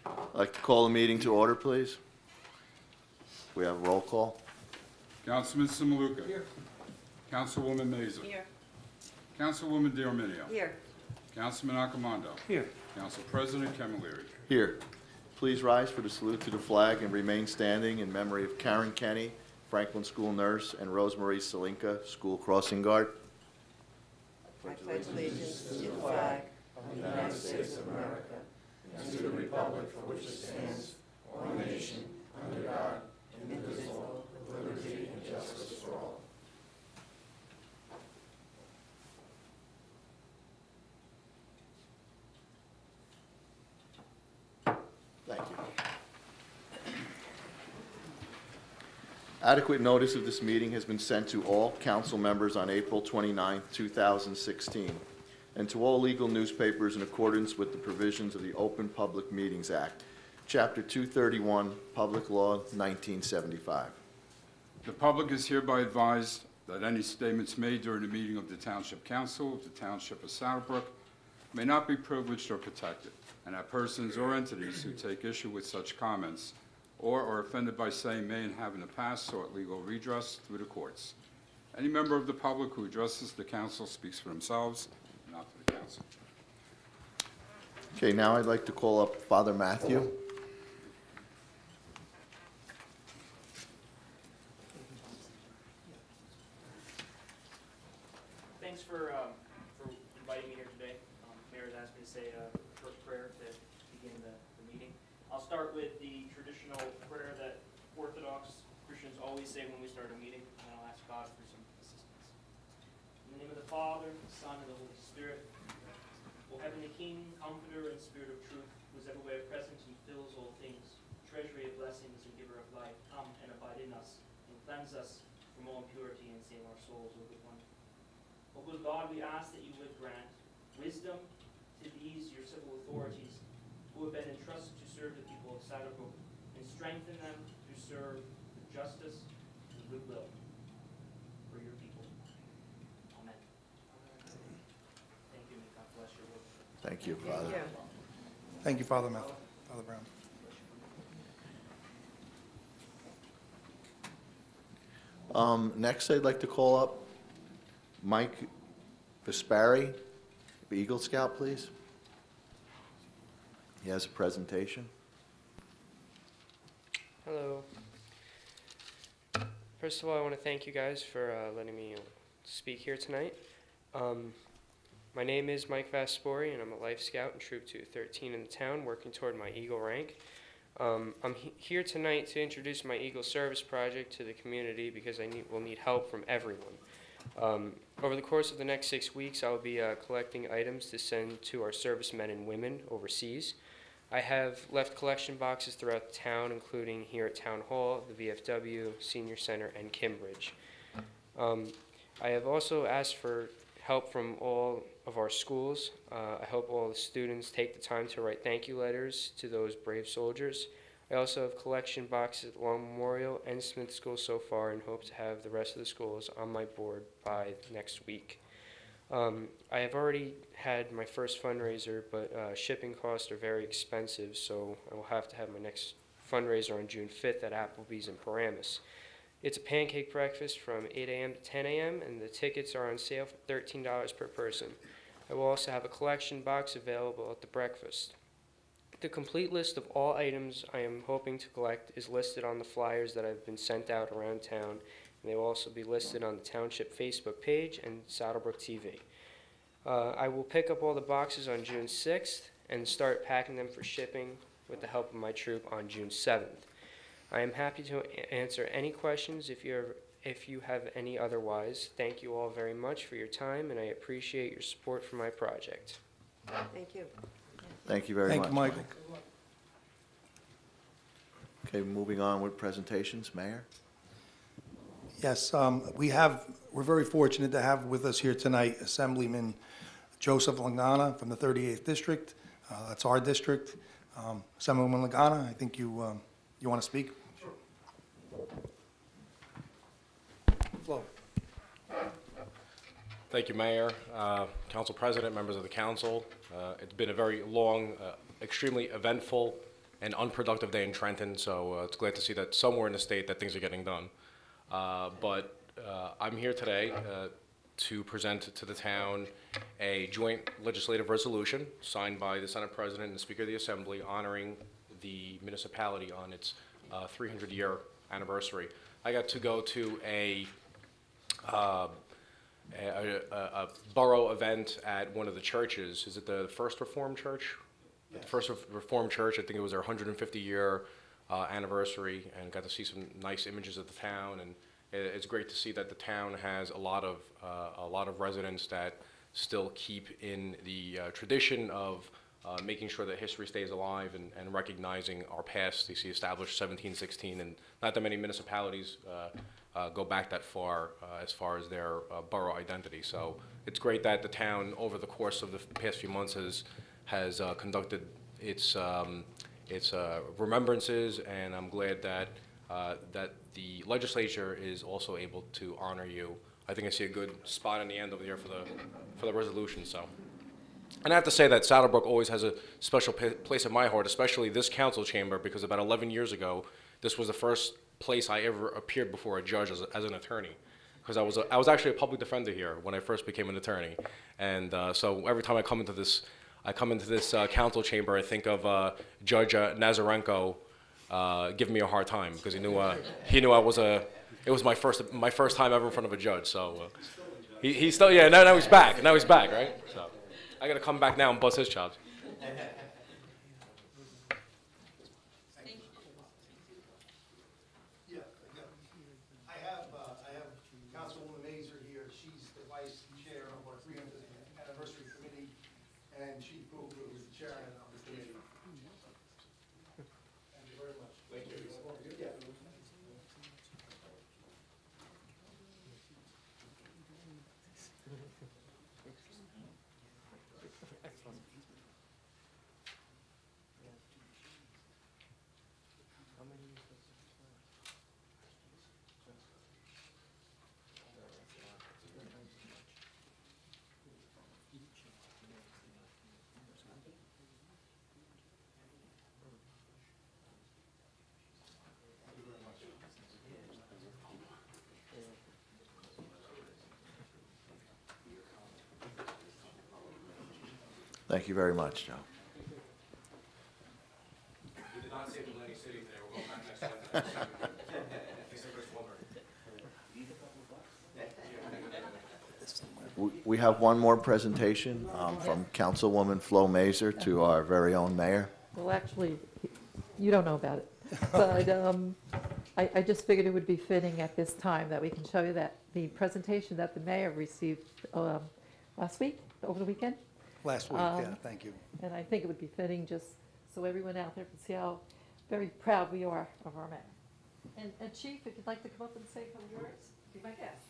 I'd like to call the meeting to order, please. We have a roll call. Councilman Simaluka. Here. Councilwoman Mazer. Here. Councilwoman D'Arminio. Here. Councilman Accomando. Here. Council President Camilleri. Here. Please rise for the salute to the flag and remain standing in memory of Karen Kenny, Franklin School nurse, and Rosemarie Salinka, school crossing guard. I pledge allegiance to the flag of the United States of America and to the republic for which it stands, one nation, under God, indivisible, with liberty and justice for all. Thank you. Adequate notice of this meeting has been sent to all council members on April 29, 2016, and to all legal newspapers in accordance with the provisions of the Open Public Meetings Act, Chapter 231, Public Law 1975. The public is hereby advised that any statements made during the meeting of the Township Council of the Township of Saddlebrook may not be privileged or protected, and that persons or entities who take issue with such comments or are offended by same may and have in the past sought legal redress through the courts. Any member of the public who addresses the council speaks for themselves, not to the council. Okay, now I'd like to call up Father Matthew. Thanks for inviting me here today. Mayor has asked me to say a short prayer to begin the meeting. I'll start with the traditional prayer that Orthodox Christians always say when we start a meeting, and I'll ask God for some assistance. In the name of the Father, the Son, and the Holy Spirit, O Heavenly King, Comforter, and Spirit of truth, who is everywhere present and fills all things, treasury of blessings and giver of life, come and abide in us, and cleanse us from all impurity and save our souls, O good one. O good God, we ask that you would grant wisdom to these your civil authorities who have been entrusted to serve the people of Saddlebrook, and strengthen them to serve with justice and goodwill for your people. Amen. Thank you, and God bless your word. Thank you, Father. Thank you. Thank you, Father Matthew. Father Brown. Next, I'd like to call up Mike Vespari, Eagle Scout, please. He has a presentation. Hello. First of all, I want to thank you guys for letting me speak here tonight. My name is Mike Vaspori, and I'm a Life Scout in Troop 213 in the town, working toward my Eagle rank. I'm here tonight to introduce my Eagle Service Project to the community because will need help from everyone. Over the course of the next 6 weeks, I'll be collecting items to send to our servicemen and women overseas. I have left collection boxes throughout the town, including here at Town Hall, the VFW, Senior Center, and Kimbridge. I have also asked for help from all of our schools. I hope all the students take the time to write thank you letters to those brave soldiers. I also have collection boxes at Long Memorial and Smith School so far, and hope to have the rest of the schools on my board by next week. I have already had my first fundraiser, but shipping costs are very expensive, so I will have to have my next fundraiser on June 5th at Applebee's in Paramus. It's a pancake breakfast from 8 a.m. to 10 a.m., and the tickets are on sale for $13 per person. I will also have a collection box available at the breakfast. The complete list of all items I am hoping to collect is listed on the flyers that have been sent out around town, and they will also be listed on the Township Facebook page and Saddlebrook TV. I will pick up all the boxes on June 6th and start packing them for shipping with the help of my troop on June 7th. I am happy to answer any questions if you have any otherwise. Thank you all very much for your time, and I appreciate your support for my project. Thank you. Thank you very much. Thank you, Michael. Okay, moving on with presentations. Mayor? Yes, we're very fortunate to have with us here tonight Assemblyman Joseph Lagana from the 38th District. That's our district. Assemblyman Lagana, I think you want to speak? Sure. Flo. Thank you, Mayor, Council President, members of the council. It's been a very long, extremely eventful an unproductive day in Trenton, so it's glad to see that somewhere in the state that things are getting done. But I'm here today to present to the town a joint legislative resolution signed by the Senate President and the Speaker of the Assembly honoring the municipality on its 300-year anniversary. I got to go to a borough event at one of the churches. Is it the First Reformed Church? Yes. The First Reformed Church. I think it was their 150-year anniversary, and got to see some nice images of the town. And it's great to see that the town has a lot of residents that still keep in the tradition of making sure that history stays alive and recognizing our past. You see, established 1716, and not that many municipalities go back that far as their borough identity. So it's great that the town, over the course of the past few months, has conducted its remembrances, and I'm glad that the legislature is also able to honor you. I think I see a good spot in the end over here for the resolution. So. And I have to say that Saddlebrook always has a special place in my heart, especially this council chamber, because about 11 years ago, this was the first place I ever appeared before a judge as an attorney. Because I was actually a public defender here when I first became an attorney. And so every time I come into this council chamber, I think of Judge Nazarenko giving me a hard time, because he knew I was it was my first time ever in front of a judge. So he's still, yeah, now he's back. Now he's back, right? So. I got to come back now and bust his chops. Yeah, I have Councilwoman Mazur here. She's the vice chair of our 300th anniversary committee, and Chief Brook, who is the chairman of the committee. Thank you very much. Thank you. Yeah. Thank you very much, Joe. We did not save Atlantic City today. We're going back next Wednesday. We have one more presentation from Councilwoman Flo Mazur to our very own mayor. Well, actually, you don't know about it, but I just figured it would be fitting at this time that we can show you that the presentation that the mayor received last week, over the weekend. Last week, yeah, thank you. And I think it would be fitting just so everyone out there can see how very proud we are of our mayor. And Chief, if you'd like to come up and say a couple of words, be my guest.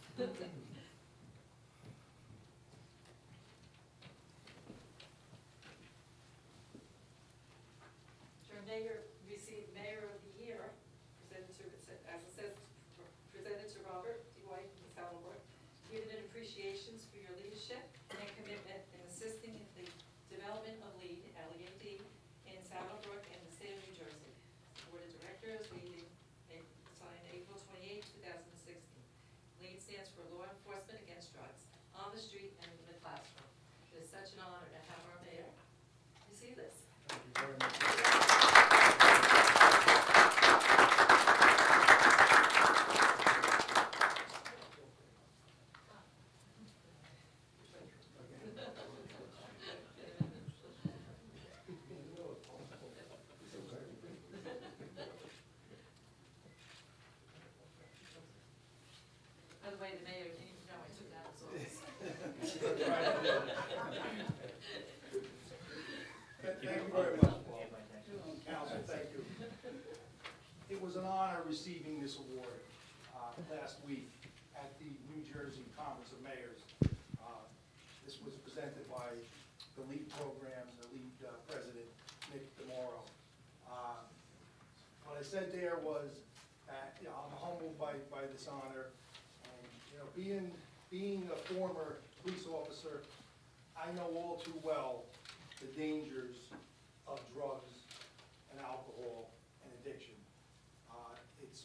Mayor received Mayor of the Year, presented to Robert D. White from Saddlebrook, given in appreciations for your leadership and commitment in assisting in the development of LEAD, L-E-A-D, in Saddlebrook and the state of New Jersey. Board of Directors, leading, signed April 28, 2016. LEAD stands for Law Enforcement Against Drugs, on the street and in the classroom. It is such an honor to have our mayor receive this. Thank you very much. By the way, the mayor didn't even know I took that as always. Thank you very much, Paul. Council, thank you. It was an honor receiving this award last week at the New Jersey Conference of Mayors. This was presented by the LEAD program, the LEAD president, Nick DeMoro. What I said there was that, you know, I'm humbled by this honor. And, you know, being a former police officer, I know all too well the dangers of drugs and alcohol and addiction.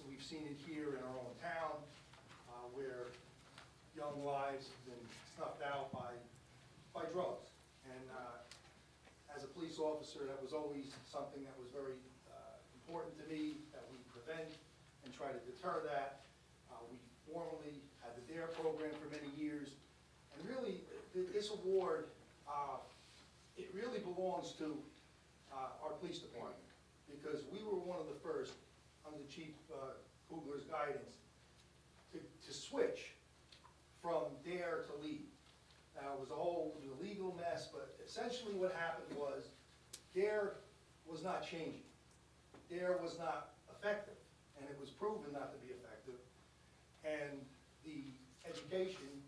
We've seen it here in our own town, where young lives have been snuffed out by drugs. And as a police officer, that was always something that was very important to me, that we prevent and try to deter that. We formerly had the DARE program for many years. And really, this award, it really belongs to our police department, because we were one of the first, under Chief Kugler's guidance, to switch from DARE to LEAD. Now, it was a legal mess, but essentially what happened was DARE was not changing. DARE was not effective, and it was proven not to be effective. And the education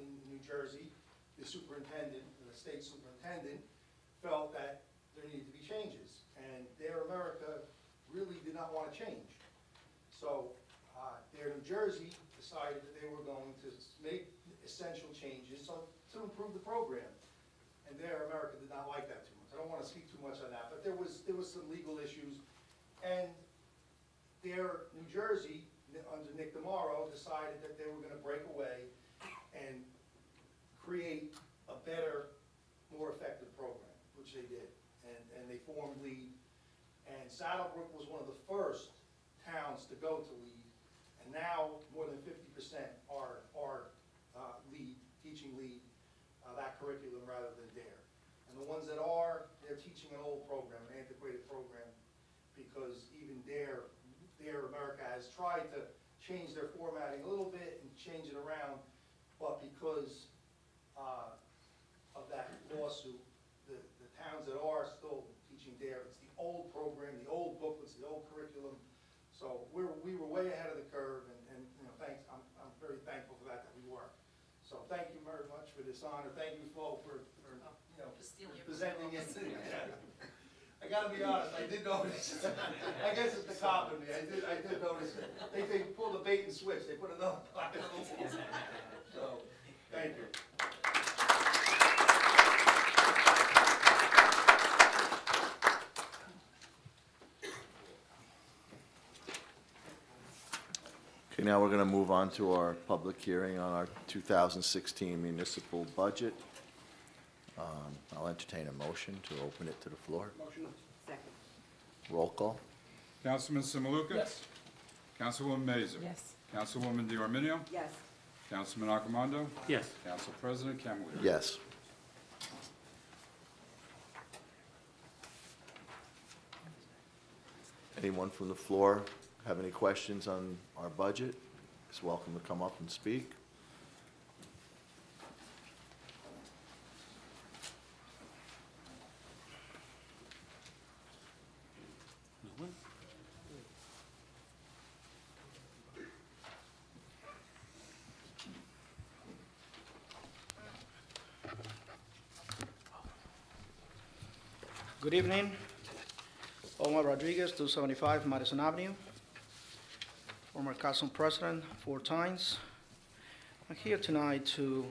in New Jersey, the superintendent, the state superintendent, felt that there needed to be changes. And DARE America really did not want to change. So DARE New Jersey decided that they were going to make essential changes to improve the program. And DARE America did not like that too much. I don't want to speak too much on that, but there was some legal issues. And DARE New Jersey, under Nick DeMauro, decided that they were going to break away and create a better, more effective program, which they did. And they formed LEAD. And Saddlebrook was one of the first towns to go to LEAD. And now more than 50% are LEAD, teaching LEAD, that curriculum rather than DARE. And the ones that are, they're teaching an old program, an antiquated program, because even DARE America has tried to change their formatting a little bit and change it around, but because of that lawsuit, the towns that are still teaching DARE, it's the old program, the old booklets, the old curriculum. So we were way ahead of the curve, and you know, thanks. I'm very thankful for that we were. So thank you very much for this honor. Thank you, Flo, for you know, presenting it. I gotta be honest, I did notice. I guess it's the cop in me. I did notice it. They pulled a bait and switch. They put another pocket on the wall. So thank you. Okay, now we're going to move on to our public hearing on our 2016 municipal budget. I'll entertain a motion to open it to the floor. Motion. Second. Roll call. Councilman Simaluka? Yes. Councilwoman Mazer? Yes. Councilwoman DiArminio? Yes. Councilman Accomando? Yes. Council President Camilleri? Yes. Anyone from the floor have any questions on our budget? Is welcome to come up and speak. Good evening. Omar Rodriguez, 275 Madison Avenue. Former council president 4 times. I'm here tonight to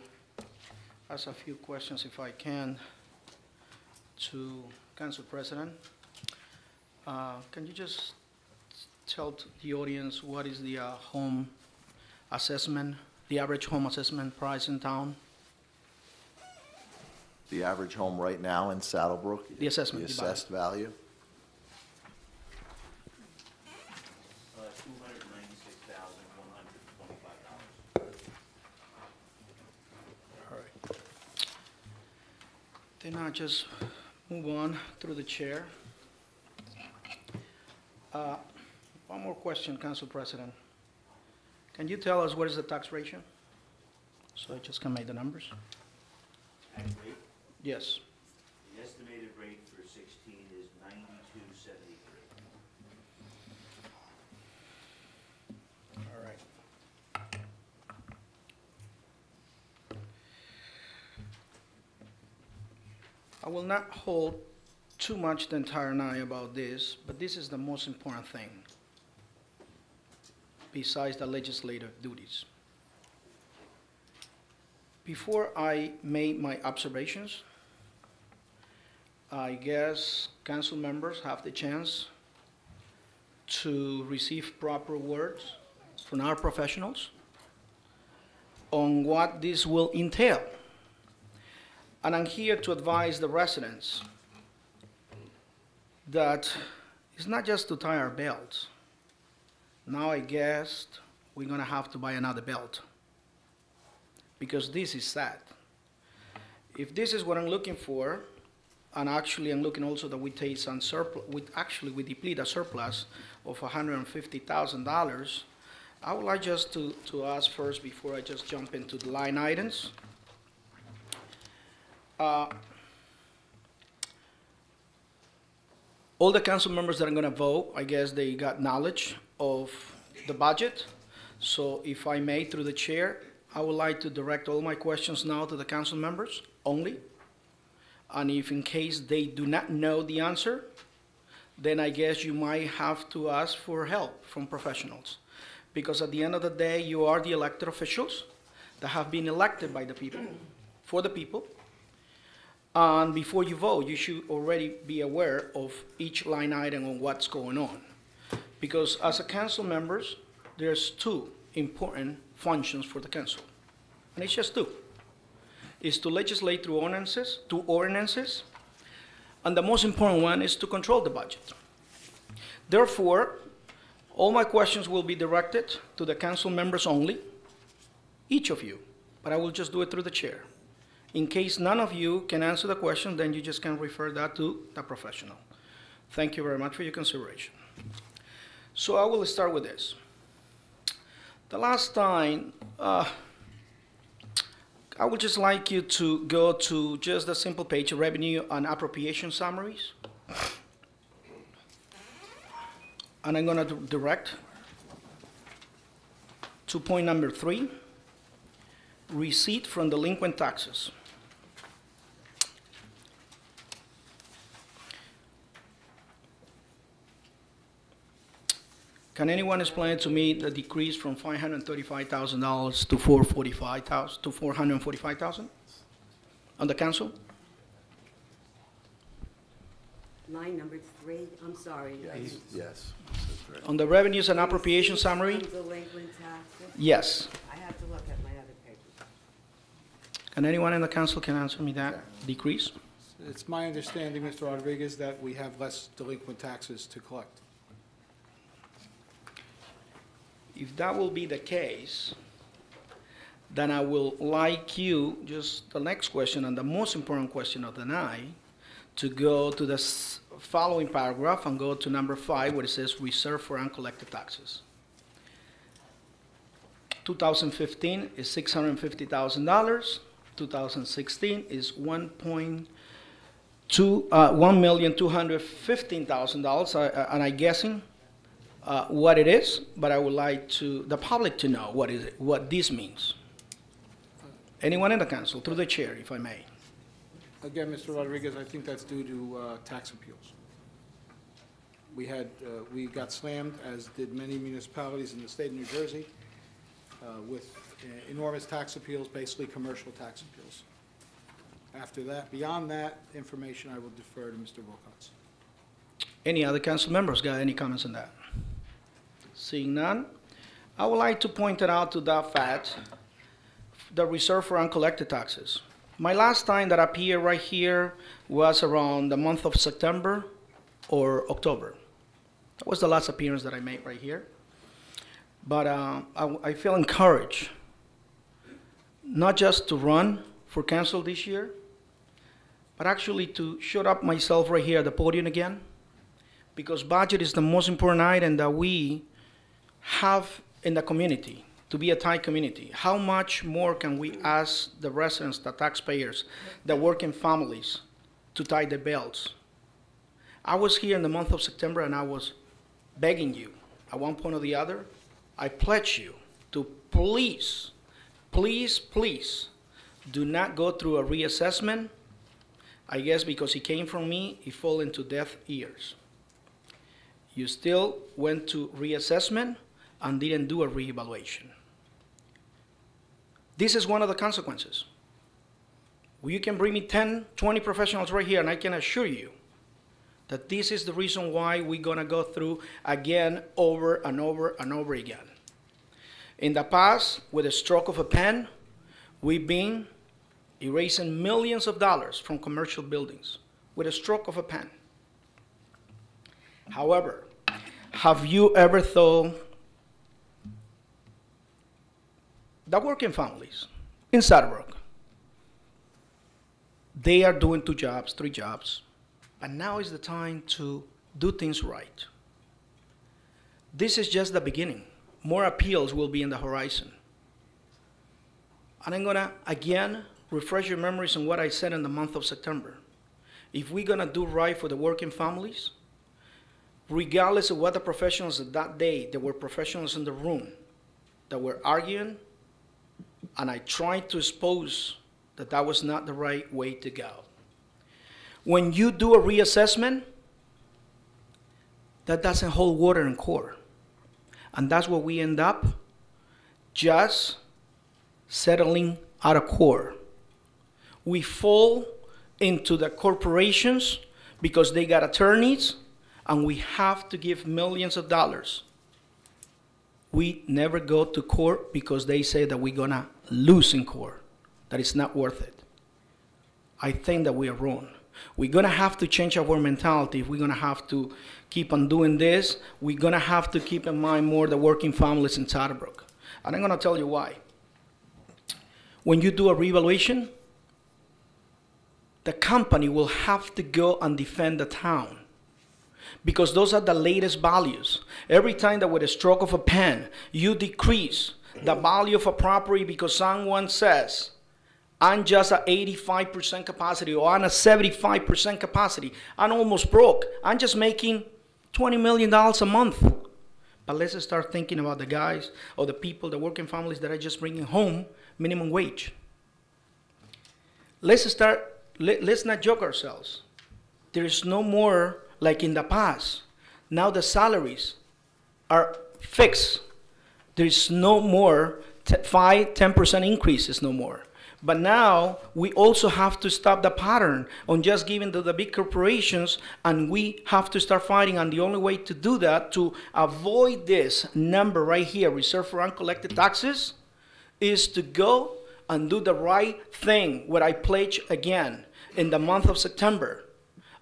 ask a few questions, if I can, to council president. Can you just tell the audience what is the home assessment, the average home assessment price in town? The average home right now in Saddlebrook? The assessment, The you buy it. assessed value? $296,125. All right. Then I'll just move on through the chair. One more question, Council President. Can you tell us what is the tax ratio? So I just can make the numbers. Tax rate, Yes. the estimated rate for 16 is 92.73. All right. I will not hold too much the entire night about this, but this is the most important thing besides the legislative duties. Before I made my observations, I guess council members have the chance to receive proper words from our professionals on what this will entail. And I'm here to advise the residents that it's not just to tie our belts. Now I guess we're gonna have to buy another belt, because this is sad. If this is what I'm looking for, and actually I'm looking also that we take some surplus, we deplete a surplus of $150,000, I would like just to ask first, before I just jump into the line items. All the council members that are gonna vote, I guess they got knowledge of the budget. So if I may, through the chair, I would like to direct all my questions now to the council members only. And if in case they do not know the answer, then I guess you might have to ask for help from professionals. Because at the end of the day, you are the elected officials that have been elected by the people, for the people. And before you vote, you should already be aware of each line item on what's going on. Because as a council members, there's two important functions for the council. And it's just two. Is to legislate through ordinances, and the most important one is to control the budget. Therefore, all my questions will be directed to the council members only, each of you, but I will just do it through the chair. In case none of you can answer the question, then you just can refer that to the professional. Thank you very much for your consideration. So I will start with this. The last time, I would just like you to go to just a simple page of revenue and appropriation summaries. And I'm gonna direct to point number 3, receipt from delinquent taxes. Can anyone explain to me the decrease from $535,000 to $445,000 on the council? Line number 3, I'm sorry. Yes. On the revenues and appropriation summary? Delinquent taxes? Yes. I have to look at my other papers. Can anyone in the council can answer me that decrease? It's my understanding, Mr. Rodriguez, that we have less delinquent taxes to collect. If that will be the case, then I will like you, just the next question and the most important question of the night, to go to the following paragraph and go to number 5 where it says reserve for uncollected taxes. 2015 is $650,000. 2016 is $1,215,000, and I'm guessing what it is, but I would like the public to know what this means. Anyone in the council, through the chair, if I may. Again, Mr. Rodriguez, I think that's due to tax appeals. We got slammed, as did many municipalities in the state of New Jersey, with enormous tax appeals, basically commercial tax appeals. After that, beyond that information, I will defer to Mr. Wilcox. Any other council members got any comments on that? Seeing none, I would like to point it out to that fact, the reserve for uncollected taxes. My last time that appeared right here was around the month of September or October. That was the last appearance that I made right here. But I feel encouraged, not just to run for council this year, but actually to shut up myself right here at the podium again, because budget is the most important item that we have in the community, to be a tight community. How much more can we ask the residents, the taxpayers, the working families to tie their belts? I was here in the month of September and I was begging you, at one point or the other, I pledge you to please, please, please, do not go through a reassessment. I guess because it came from me, it fell into deaf ears. You still went to reassessment and didn't do a reevaluation. This is one of the consequences. You can bring me 10, 20 professionals right here, and I can assure you that this is the reason why we're gonna go through again, over and over and over again. In the past, with a stroke of a pen, we've been erasing millions of dollars from commercial buildings with a stroke of a pen. However, have you ever thought that working families in Saddlebrook, they are doing 2 jobs, 3 jobs, but now is the time to do things right. This is just the beginning. More appeals will be in the horizon. And I'm gonna, again, refresh your memories on what I said in the month of September. If we're gonna do right for the working families, regardless of what the professionals at that day, there were professionals in the room that were arguing, and I tried to expose that that was not the right way to go. When you do a reassessment, that doesn't hold water in court. And that's where we end up, just settling out of court. We fall into the corporations because they got attorneys, and we have to give millions of dollars. We never go to court because they say that we're gonna lose in court, that it's not worth it. I think that we are wrong. We're gonna have to change our mentality if we're gonna have to keep on doing this. We're gonna have to keep in mind more the working families in Saddlebrook. And I'm gonna tell you why. When you do a reevaluation, the company will have to go and defend the town, because those are the latest values. Every time that with a stroke of a pen, you decrease the value of a property because someone says, I'm just at 85% capacity, or I'm at 75% capacity, I'm almost broke, I'm just making $20 million a month. But let's start thinking about the guys or the people, the working families that are just bringing home minimum wage. Let's not joke ourselves. There is no more like in the past. Now the salaries are fixed. There is no more 5–10% increases, no more. But now we also have to stop the pattern on just giving to the big corporations, and we have to start fighting. And the only way to do that, to avoid this number right here, reserved for uncollected taxes, is to go and do the right thing, what I pledged again in the month of September.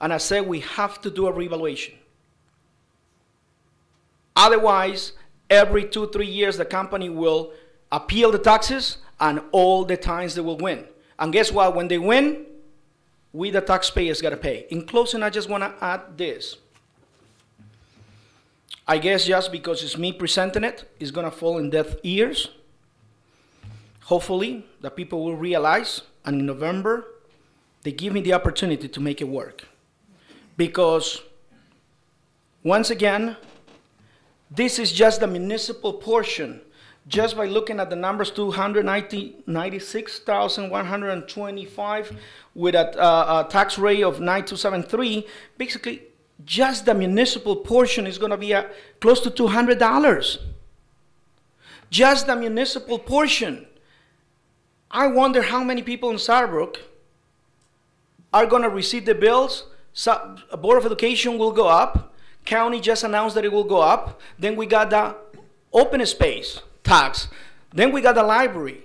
And I said we have to do a reevaluation. Otherwise, every 2–3 years, the company will appeal the taxes, and all the times they will win. And guess what? When they win, we, the taxpayers, got to pay. In closing, I just want to add this. I guess just because it's me presenting it, it's going to fall in deaf ears. Hopefully, the people will realize, and in November, they give me the opportunity to make it work. Because, once again, this is just the municipal portion. Just by looking at the numbers, 296,125 with a tax rate of 9,273, basically just the municipal portion is going to be close to $200. Just the municipal portion. I wonder how many people in Saddlebrook are going to receive the bills. Board of Education will go up. County just announced that it will go up. Then we got the open space tax. Then we got the library.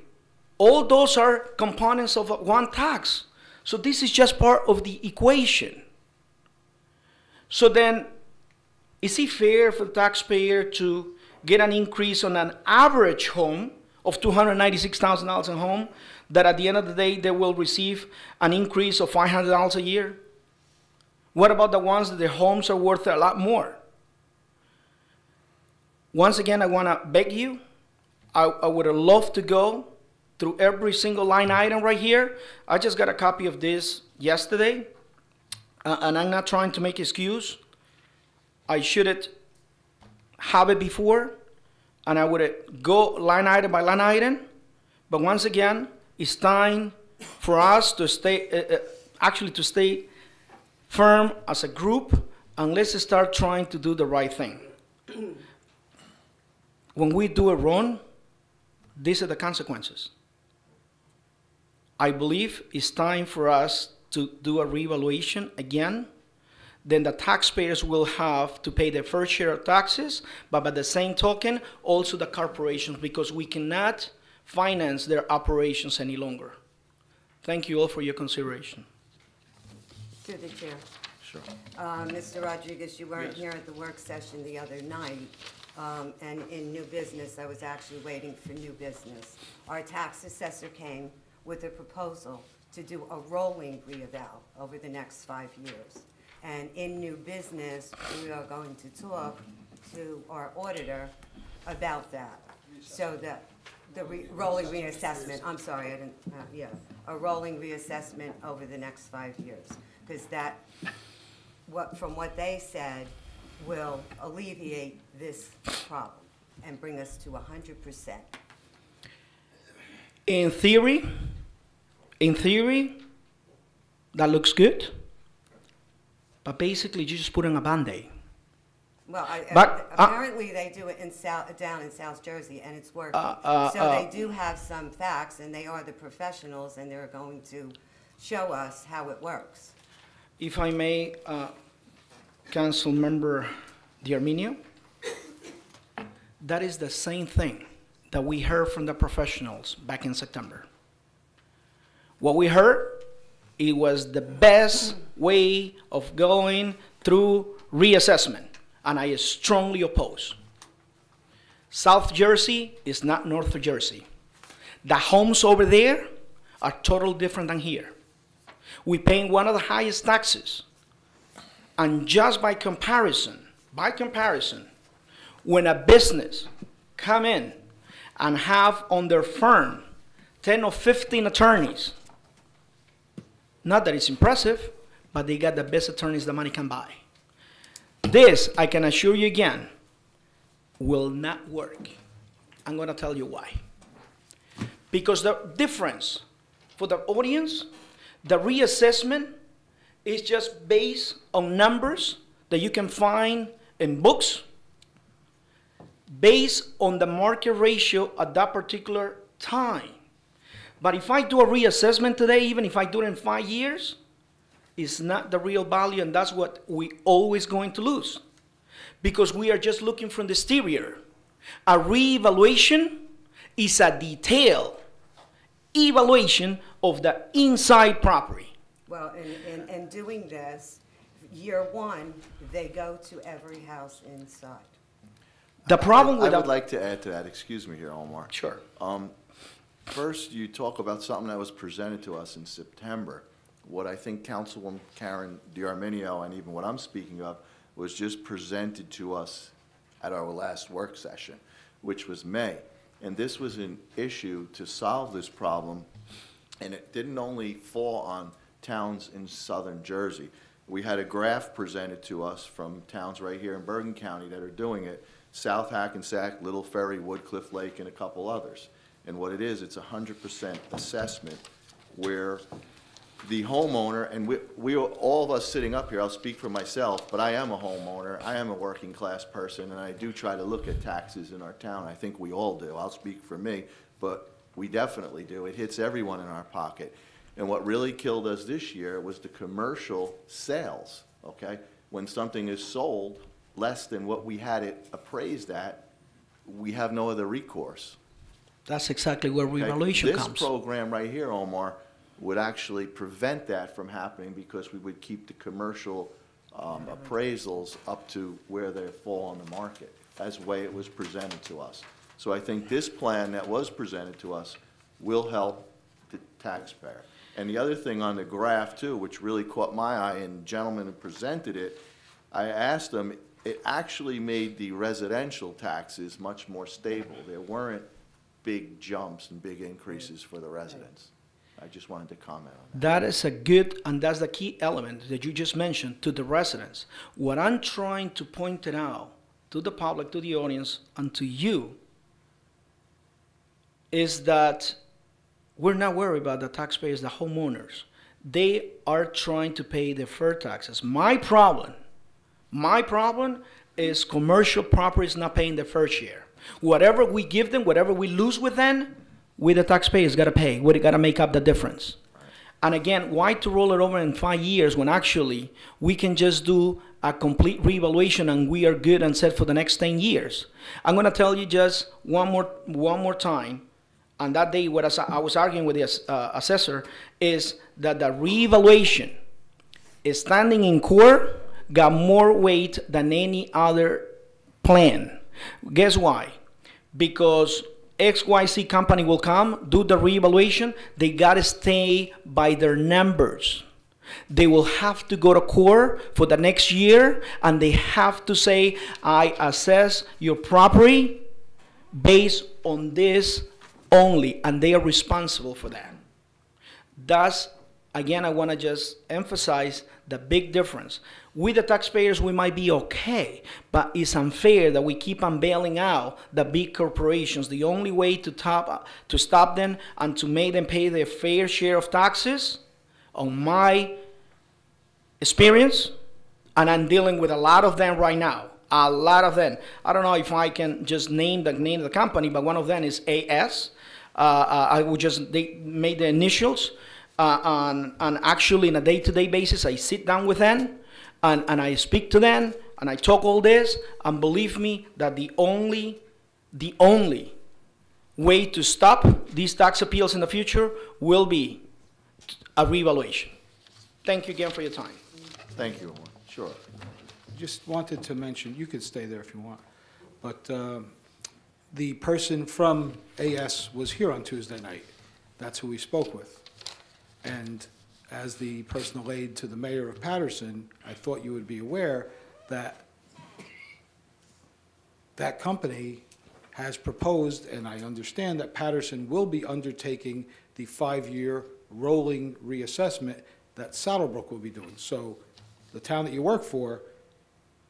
All those are components of one tax. So this is just part of the equation. So then, is it fair for the taxpayer to get an increase on an average home of $296,000 a home, that at the end of the day they will receive an increase of $500 a year? What about the ones that their homes are worth a lot more? Once again, I want to beg you, I would have loved to go through every single line item right here. I just got a copy of this yesterday, and I'm not trying to make excuse. I should have it before, and I would go line item by line item. But once again, it's time for us to stay, to stay firm as a group, and let's start trying to do the right thing. When we do it wrong, these are the consequences. I believe it's time for us to do a reevaluation again. Then the taxpayers will have to pay their fair share of taxes, but by the same token, also the corporations, because we cannot finance their operations any longer. Thank you all for your consideration. To the chair. Sure. Mr. Rodriguez, you weren't here at the work session the other night, and in new business, I was actually waiting for new business. Our tax assessor came with a proposal to do a rolling reeval over the next 5 years. And in new business, we are going to talk to our auditor about that. So that the rolling reassessment, I'm sorry, I didn't, yeah, a rolling reassessment over the next 5 years. Because that, from what they said, will alleviate this problem and bring us to 100%. In theory, that looks good, but basically you just put on a Band-Aid. Well, But, apparently they do it down in South Jersey, and it's working. So they do have some facts, and they are the professionals, and they're going to show us how it works. If I may, Council Member D'Arminio, that is the same thing that we heard from the professionals back in September. What we heard, it was the best way of going through reassessment, and I strongly oppose. South Jersey is not North Jersey. The homes over there are totally different than here. We pay one of the highest taxes. And just by comparison, when a business come in and have on their firm 10 or 15 attorneys, not that it's impressive, but they got the best attorneys the money can buy. This, I can assure you again, will not work. I'm going to tell you why. Because the difference for the audience, the reassessment is just based on numbers that you can find in books, based on the market ratio at that particular time. But if I do a reassessment today, even if I do it in 5 years, it's not the real value, and that's what we always going to lose. Because we are just looking from the exterior. A reevaluation is a detailed evaluation of the inside property. Well, in doing this, year one, they go to every house inside. The problem with I would like to add to that, excuse me here, Omar. Sure. First, you talk about something that was presented to us in September. What I think Councilwoman Karen D'Arminio, and even what I'm speaking of, was just presented to us at our last work session, which was May. And this was an issue to solve this problem, and it didn't only fall on towns in southern Jersey. We had a graph presented to us from towns right here in Bergen County that are doing it: South Hackensack, Little Ferry, Woodcliff Lake, and a couple others. And what it is, it's 100% assessment where the homeowner, and we all of us sitting up here, I'll speak for myself, but I am a homeowner, I am a working class person, and I do try to look at taxes in our town. I think we all do. I'll speak for me, but we definitely do. It hits everyone in our pocket. And what really killed us this year was the commercial sales, okay? When something is sold less than what we had it appraised at, we have no other recourse. That's exactly where Okay? revaluation comes. This program right here, Omar, would actually prevent that from happening because we would keep the commercial appraisals up to where they fall on the market. That's the way it was presented to us. So I think this plan that was presented to us will help the taxpayer. And the other thing on the graph too, which really caught my eye, and the gentleman who presented it, I asked him, it actually made the residential taxes much more stable. There weren't big jumps and big increases for the residents. I just wanted to comment on that. That is a good, and that's the key element that you just mentioned to the residents. What I'm trying to point it out to the public, to the audience, and to you is that we're not worried about the taxpayers, the homeowners. They are trying to pay their fair taxes. My problem is commercial properties not paying their fair share. Whatever we give them, whatever we lose with them, We, the taxpayers, got to pay. We got to make up the difference. And again, why to roll it over in 5 years when actually we can just do a complete reevaluation and we are good and set for the next 10 years? I'm going to tell you just one more time. And that day, what I was arguing with the assessor is that the reevaluation is standing in court got more weight than any other plan. Guess why? Because XYZ company will come, do the reevaluation, they got to stay by their numbers. They will have to go to court for the next year, and they have to say, I assess your property based on this only, and they are responsible for that. Thus, again, I want to just emphasize the big difference. We, the taxpayers, we might be okay, but it's unfair that we keep on bailing out the big corporations. The only way to stop them and to make them pay their fair share of taxes, on my experience, and I'm dealing with a lot of them right now, a lot of them. I don't know if I can just name the name of the company, but one of them is AS. They made the initials, and actually on a day-to-day basis, I sit down with them, and I speak to them, and I talk all this, and believe me that the only way to stop these tax appeals in the future will be a reevaluation. Thank you again for your time. Thank you, Omar. Sure. Just wanted to mention, you could stay there if you want, but the person from AS was here on Tuesday night. That's who we spoke with. And as the personal aide to the mayor of Patterson, I thought you would be aware that that company has proposed, and I understand that Patterson will be undertaking the 5-year rolling reassessment that Saddlebrook will be doing. So the town that you work for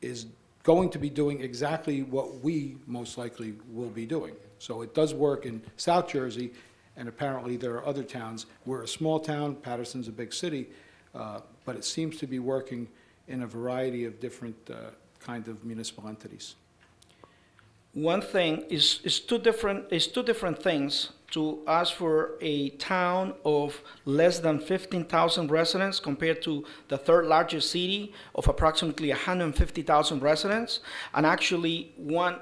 is going to be doing exactly what we most likely will be doing. So it does work in South Jersey, and apparently there are other towns. We're a small town, Patterson's a big city, but it seems to be working in a variety of different kind of municipal entities. One thing is two different things to ask for a town of less than 15,000 residents compared to the third largest city of approximately 150,000 residents, and actually one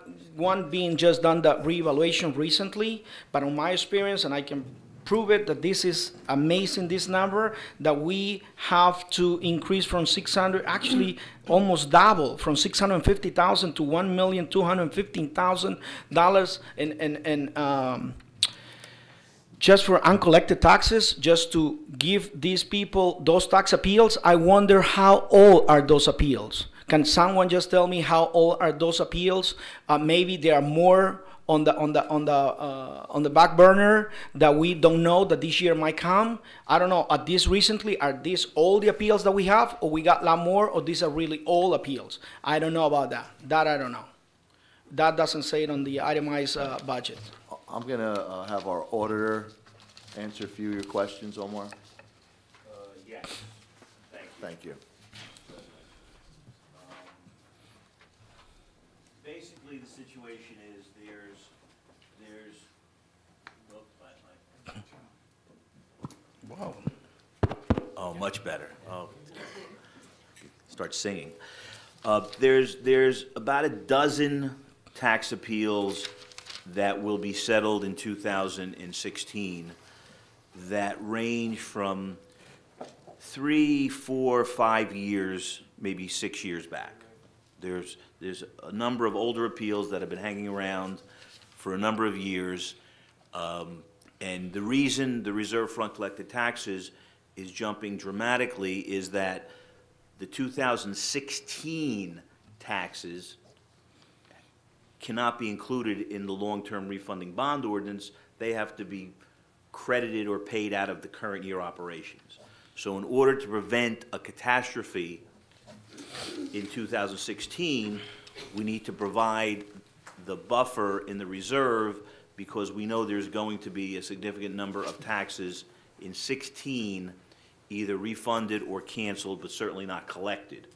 being just done the reevaluation recently. But in my experience, and I can prove it, that this is amazing, this number, that we have to increase from 600, actually almost double, from 650,000 to $1,215,000 in just for uncollected taxes, just to give these people those tax appeals. I wonder how old are those appeals? Can someone just tell me how old are those appeals? Maybe there are more on the back burner that we don't know that this year might come. I don't know. Are these all the appeals that we have, or we got a lot more, or these are really all appeals? I don't know about that. That I don't know. That doesn't say it on the itemized budget. I'm going to have our auditor answer a few of your questions, Omar. Yes, thank you. Thank you. Basically, the situation is there's, Wow. oh, much better. Oh, start singing. There's about a dozen tax appeals that will be settled in 2016 that range from 3, 4, 5 years, maybe 6 years back. There's a number of older appeals that have been hanging around for a number of years, and the reason the reserve for uncollected taxes is jumping dramatically is that the 2016 taxes cannot be included in the long-term refunding bond ordinance. They have to be credited or paid out of the current year operations. So in order to prevent a catastrophe in 2016, we need to provide the buffer in the reserve because we know there's going to be a significant number of taxes in 16 either refunded or canceled, but certainly not collected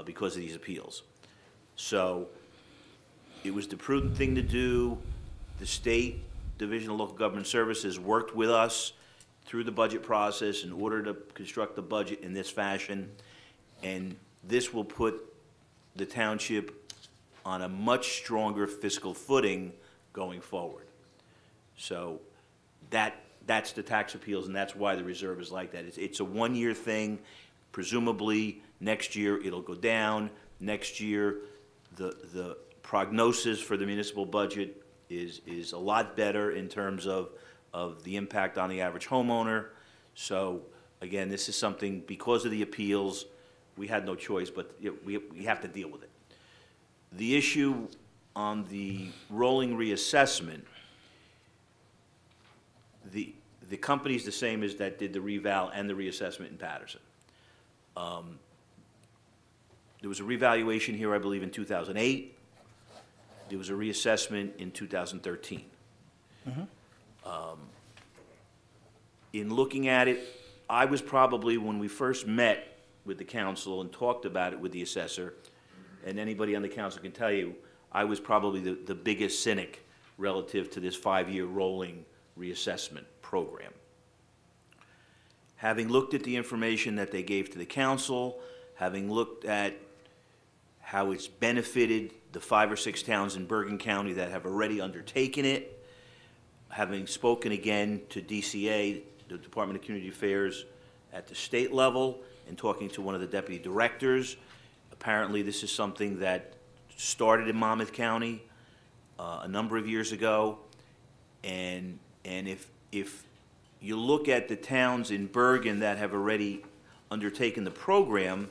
because of these appeals. So it was the prudent thing to do. The state Division of Local Government Services worked with us through the budget process in order to construct the budget in this fashion, and this will put the township on a much stronger fiscal footing going forward. So that's the tax appeals, and that's why the reserve is like that. It's a one-year thing. Presumably, next year it'll go down. Next year, the prognosis for the municipal budget is a lot better in terms of the impact on the average homeowner. So, again, this is something, because of the appeals, we had no choice, but we have to deal with it. The issue on the rolling reassessment, the company's the same as that did the reval and the reassessment in Patterson. There was a revaluation here, I believe, in 2008. There was a reassessment in 2013. In looking at it, I was probably, when we first met with the council and talked about it with the assessor, and anybody on the council can tell you, I was probably the biggest cynic relative to this 5-year rolling reassessment program. Having looked at the information that they gave to the council, having looked at how it's benefited the 5 or 6 towns in Bergen County that have already undertaken it, having spoken again to DCA, the Department of Community Affairs, at the state level, and talking to one of the deputy directors, apparently this is something that started in Monmouth County a number of years ago, and if you look at the towns in Bergen that have already undertaken the program,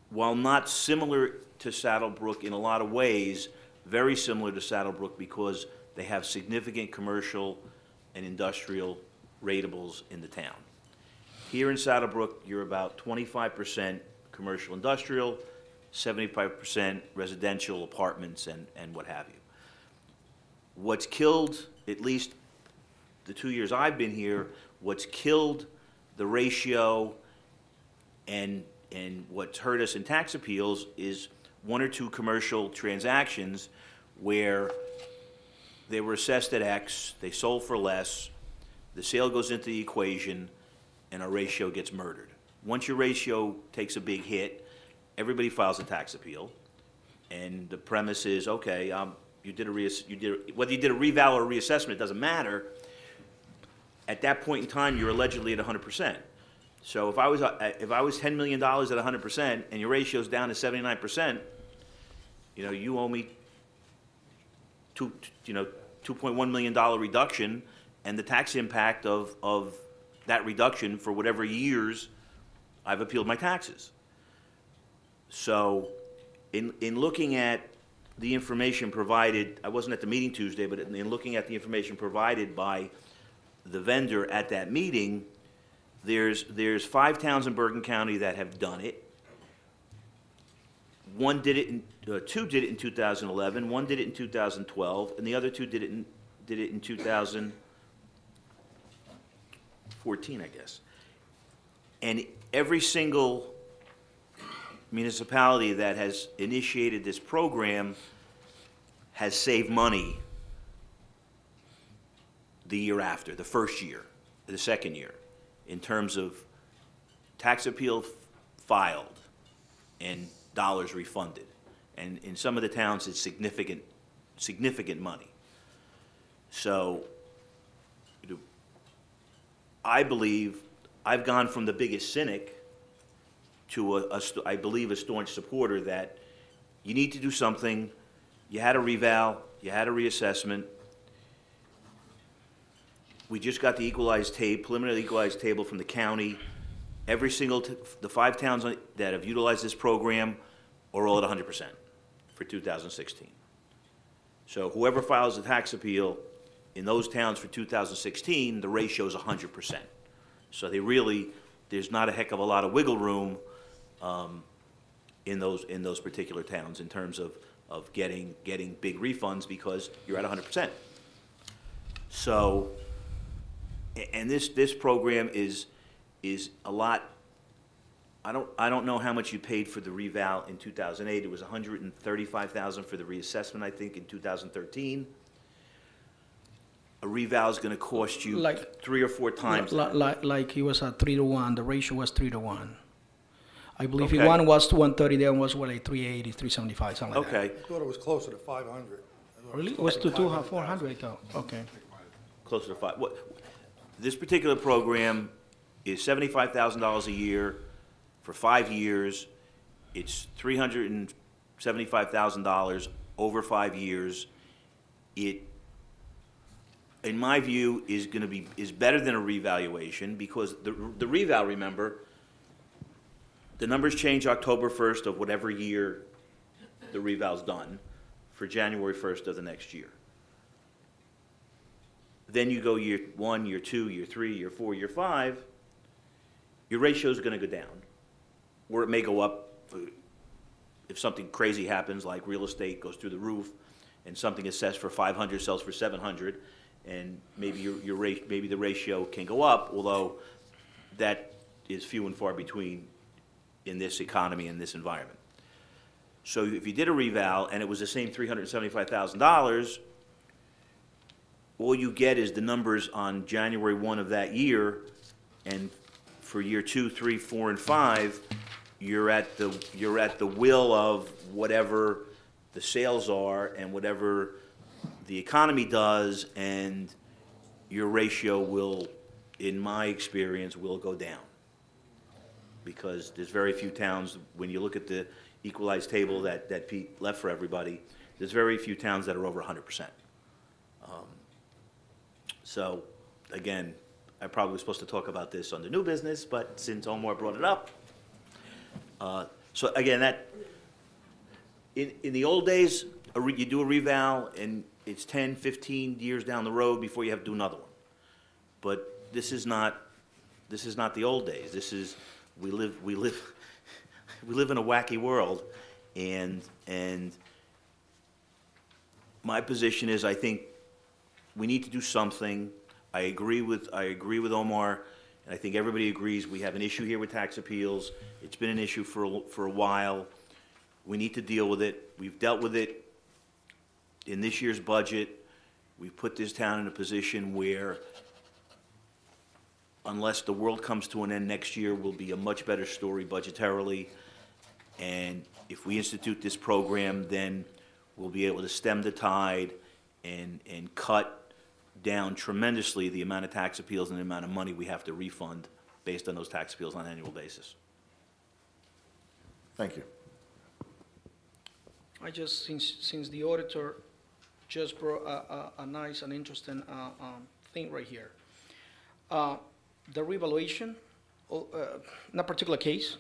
while not similar to Saddlebrook in a lot of ways, very similar to Saddlebrook because they have significant commercial and industrial ratables in the town. Here in Saddlebrook, you're about 25% commercial industrial, 75% residential apartments and what have you. What's killed, at least the 2 years I've been here, what's killed the ratio and what's hurt us in tax appeals is 1 or 2 commercial transactions where they were assessed at X, they sold for less, the sale goes into the equation, and our ratio gets murdered. Once your ratio takes a big hit, everybody files a tax appeal, and the premise is, okay, whether you did a reval or a reassessment, it doesn't matter. At that point in time, you're allegedly at 100%. So if I was $10 million at 100% and your ratio's down to 79%, you owe me $2.1 million reduction, and the tax impact of that reduction for whatever years I've appealed my taxes. So in looking at the information provided, I wasn't at the meeting Tuesday, but in looking at the information provided by the vendor at that meeting, there's 5 towns in Bergen County that have done it. 2 did it in 2011, 1 did it in 2012, and the other 2 did it in 2014, I guess. And every single municipality that has initiated this program has saved money the year after, the first year, the second year, in terms of tax appeal filed and dollars refunded. And in some of the towns, it's significant money. So I believe I've gone from the biggest cynic to I believe a staunch supporter that you need to do something. You had a reval, you had a reassessment. We just got the preliminary equalized table from the county. Every single, the 5 towns that have utilized this program are all at 100% for 2016. So whoever files a tax appeal in those towns for 2016, the ratio is 100%. So there's not a heck of a lot of wiggle room in those particular towns in terms of getting big refunds because you're at 100%. So, and this program is a lot. I don't know how much you paid for the reval in 2008. It was $135,000 for the reassessment, I think, in 2013. a reval is gonna cost you Like- 3 or 4 times that. Like it was a 3-to-1, the ratio was 3-to-1. I believe Okay. one was to 130, the other was what, like 380, 375, something like that. Okay, I thought it was closer to 500. Really? It was to 400, I thought, okay. closer to 5. This particular program is $75,000 a year for 5 years. It's $375,000 over 5 years. It, in my view, is better than a revaluation, because the reval, remember, the numbers change October 1st of whatever year the reval's done for January 1st of the next year. Then you go year 1, year 2, year 3, year 4, year 5, your ratio is going to go down, or it may go up if something crazy happens, like real estate goes through the roof, and something assessed for 500 sells for 700, and maybe maybe the ratio can go up, although that is few and far between in this economy, in this environment. So if you did a reval and it was the same $375,000, all you get is the numbers on January 1 of that year, and for year 2, 3, 4, and 5, you're at the will of whatever the sales are and whatever the economy does, and your ratio will, in my experience, will go down. Because there's very few towns, when you look at the equalized table that Pete left for everybody, there's very few towns that are over 100%. So, again, I probably was supposed to talk about this on the new business, but since Omar brought it up. So again, in the old days, you do a reval and it's 10, 15 years down the road before you have to do another one. But this is not the old days. This is, we live in a wacky world, and my position is, I think we need to do something. I agree with Omar, and I think everybody agrees we have an issue here with tax appeals. It's been an issue for a while. We need to deal with it. We've dealt with it in this year's budget. We've put this town in a position where, unless the world comes to an end next year, will be a much better story budgetarily. And if we institute this program, then we'll be able to stem the tide and cut down tremendously the amount of tax appeals and the amount of money we have to refund based on those tax appeals on an annual basis. Thank you. I just, since the auditor just brought a nice and interesting thing right here. The revaluation, in a particular case,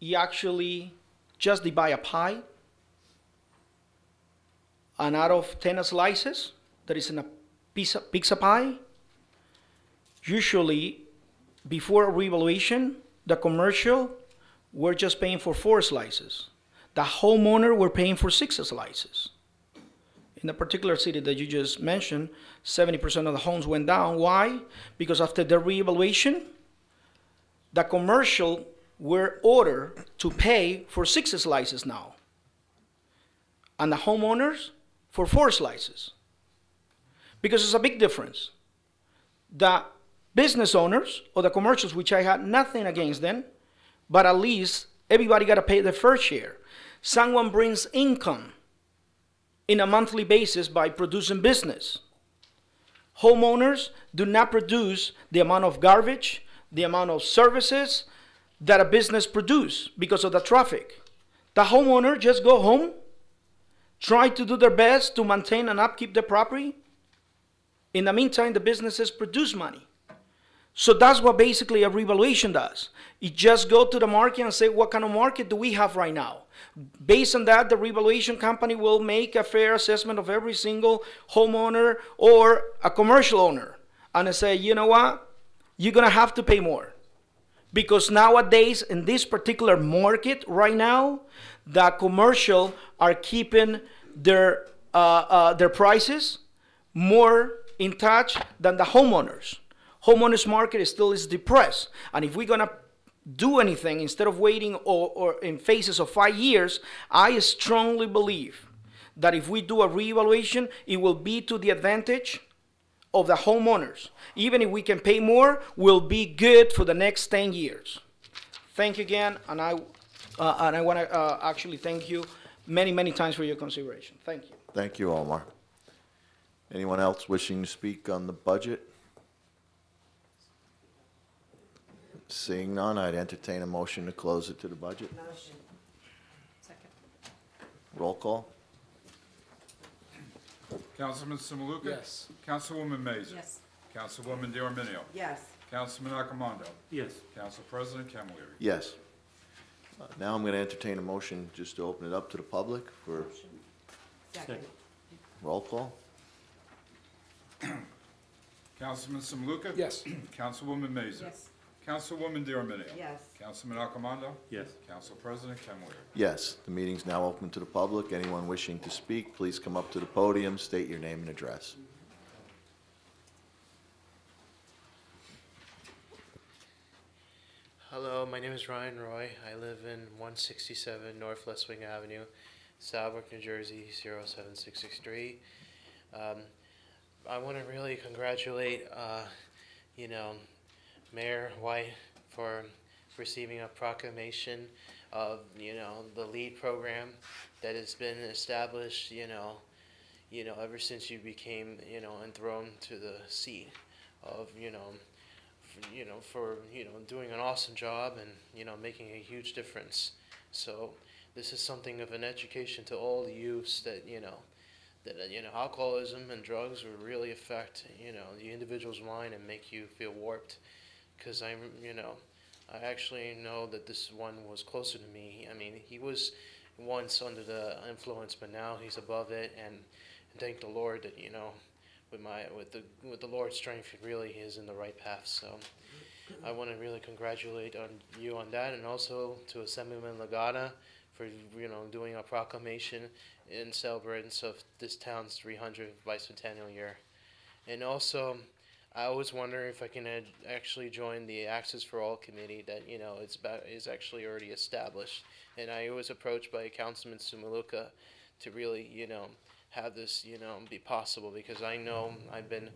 you actually just divide a pie, and out of 10 slices that is in a pizza pie, usually before a revaluation, the commercial were just paying for 4 slices. The homeowner were paying for 6 slices. In the particular city that you just mentioned, 70% of the homes went down. Why? Because after the reevaluation, the commercial were ordered to pay for 6 slices now, and the homeowners for 4 slices. Because it's a big difference. The business owners or the commercials, which I had nothing against them, but at least everybody got to pay their fair share. Someone brings income in a monthly basis by producing business. Homeowners do not produce the amount of garbage, the amount of services that a business produce because of the traffic. The homeowner just go home, try to do their best to maintain and upkeep the property. In the meantime, the businesses produce money. So that's what basically a revaluation does. You just go to the market and say, what kind of market do we have right now? Based on that, the revaluation company will make a fair assessment of every single homeowner or a commercial owner. And say, you know what? You're going to have to pay more. Because nowadays, in this particular market right now, the commercial are keeping their prices more in touch than the homeowners. Homeowners market still is depressed. And if we're going to do anything, instead of waiting or in phases of 5 years, I strongly believe that if we do a reevaluation, it will be to the advantage of the homeowners. Even if we can pay more, will be good for the next 10 years. Thank you again, and I want to actually thank you many, many times for your consideration. Thank you. Thank you, Omar. Anyone else wishing to speak on the budget? Seeing none, I'd entertain a motion to close it to the budget. Motion. Second. Roll call? Councilman Simaluka? Yes. Councilwoman Mazer? Yes. Councilwoman DeArminio? Yes. Councilman Accomando? Yes. Council President Camilleri? Yes. Now I'm going to entertain a motion just to open it up to the public for Second. roll call. Councilman Simaluka? Yes. Councilwoman Mazer? Yes. Councilwoman DeArminio? Yes. Councilman Accomando? Yes. Council President Camilleri? Yes, the meeting's now open to the public. Anyone wishing to speak, please come up to the podium, state your name and address. Hello, my name is Ryan Roy. I live in 167 North West Wing Avenue, Southwark, New Jersey, 07663. I want to really congratulate, Mayor White for receiving a proclamation of, the LEAD program that has been established, ever since you became, enthroned to the seat of, for doing an awesome job and making a huge difference. So this is something of an education to all the youths that alcoholism and drugs will really affect the individual's mind and make you feel warped. Because I actually know that this one was closer to me. I mean, he was once under the influence, but now he's above it, and thank the Lord that with the Lord's strength, he really is in the right path. So I want to really congratulate you on that, and also to Assemblyman Lagana for doing a proclamation in celebrance of this town's 300th bicentennial year. And also, I was wondering if I can actually join the Access for All committee that is actually already established. And I was approached by Councilman Simaluka to really have this be possible, because I know I've been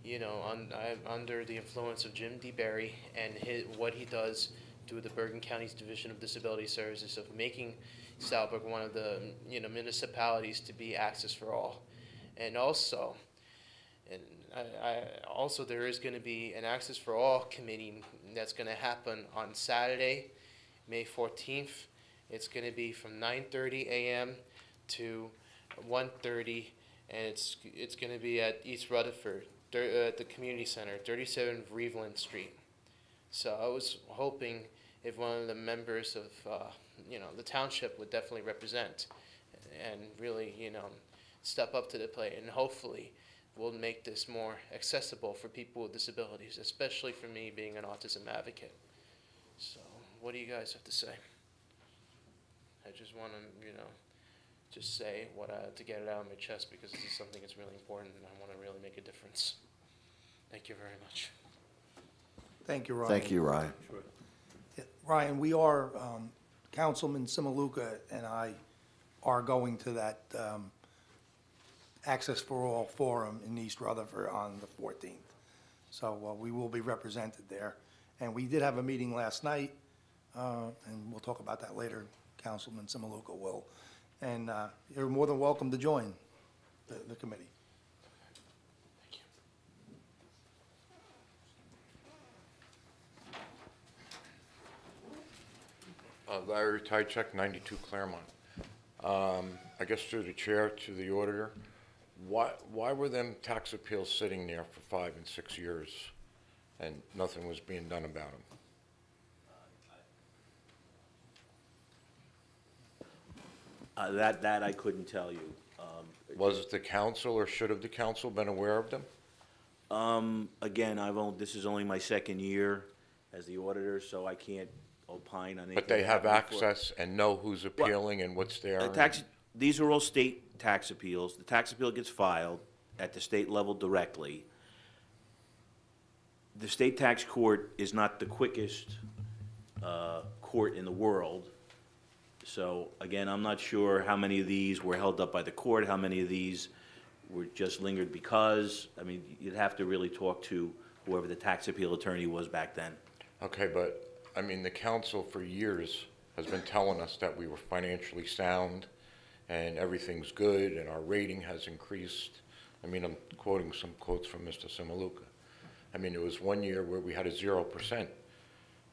I'm under the influence of Jim DeBerry and what he does through the Bergen County's Division of Disability Services of making Southwark one of the municipalities to be Access for All. And also, there is going to be an Access for All committee that's going to happen on Saturday, May 14th. It's going to be from 9:30 a.m. to 1:30, and it's going to be at East Rutherford, at the community center, 37 Reveland Street. So I was hoping if one of the members of the township would definitely represent and really step up to the plate, and hopefully we'll make this more accessible for people with disabilities, especially for me being an autism advocate. So what do you guys have to say? I just want to just say to get it out of my chest, because this is something that's really important and I want to really make a difference. Thank you very much. Thank you, Ryan. Thank you, Ryan. Yeah, Ryan, we are, Councilman Simaluka and I are going to that Access for All Forum in East Rutherford on the 14th. So we will be represented there. And we did have a meeting last night, and we'll talk about that later. Councilman Simaluka will. And you're more than welcome to join the committee. Larry Tychek, 92 Claremont. I guess through the chair to the auditor, why were them tax appeals sitting there for 5 and 6 years and nothing was being done about them? That I couldn't tell you. Was it the council, or should have the council been aware of them? Again, this is only my second year as the auditor, so I can't opine on anything. But they have happened before. access and know who's appealing and what's there? These are all state tax appeals. The tax appeal gets filed at the state level directly. The state tax court is not the quickest court in the world, So again, I'm not sure how many of these were held up by the court, how many of these were just lingered because. I mean, you'd have to really talk to whoever the tax appeal attorney was back then. Okay, but, I mean, the council for years has been telling us that we were financially sound and everything's good and our rating has increased. I mean, I'm quoting some quotes from Mr. Simaluka. I mean, there was one year where we had a 0%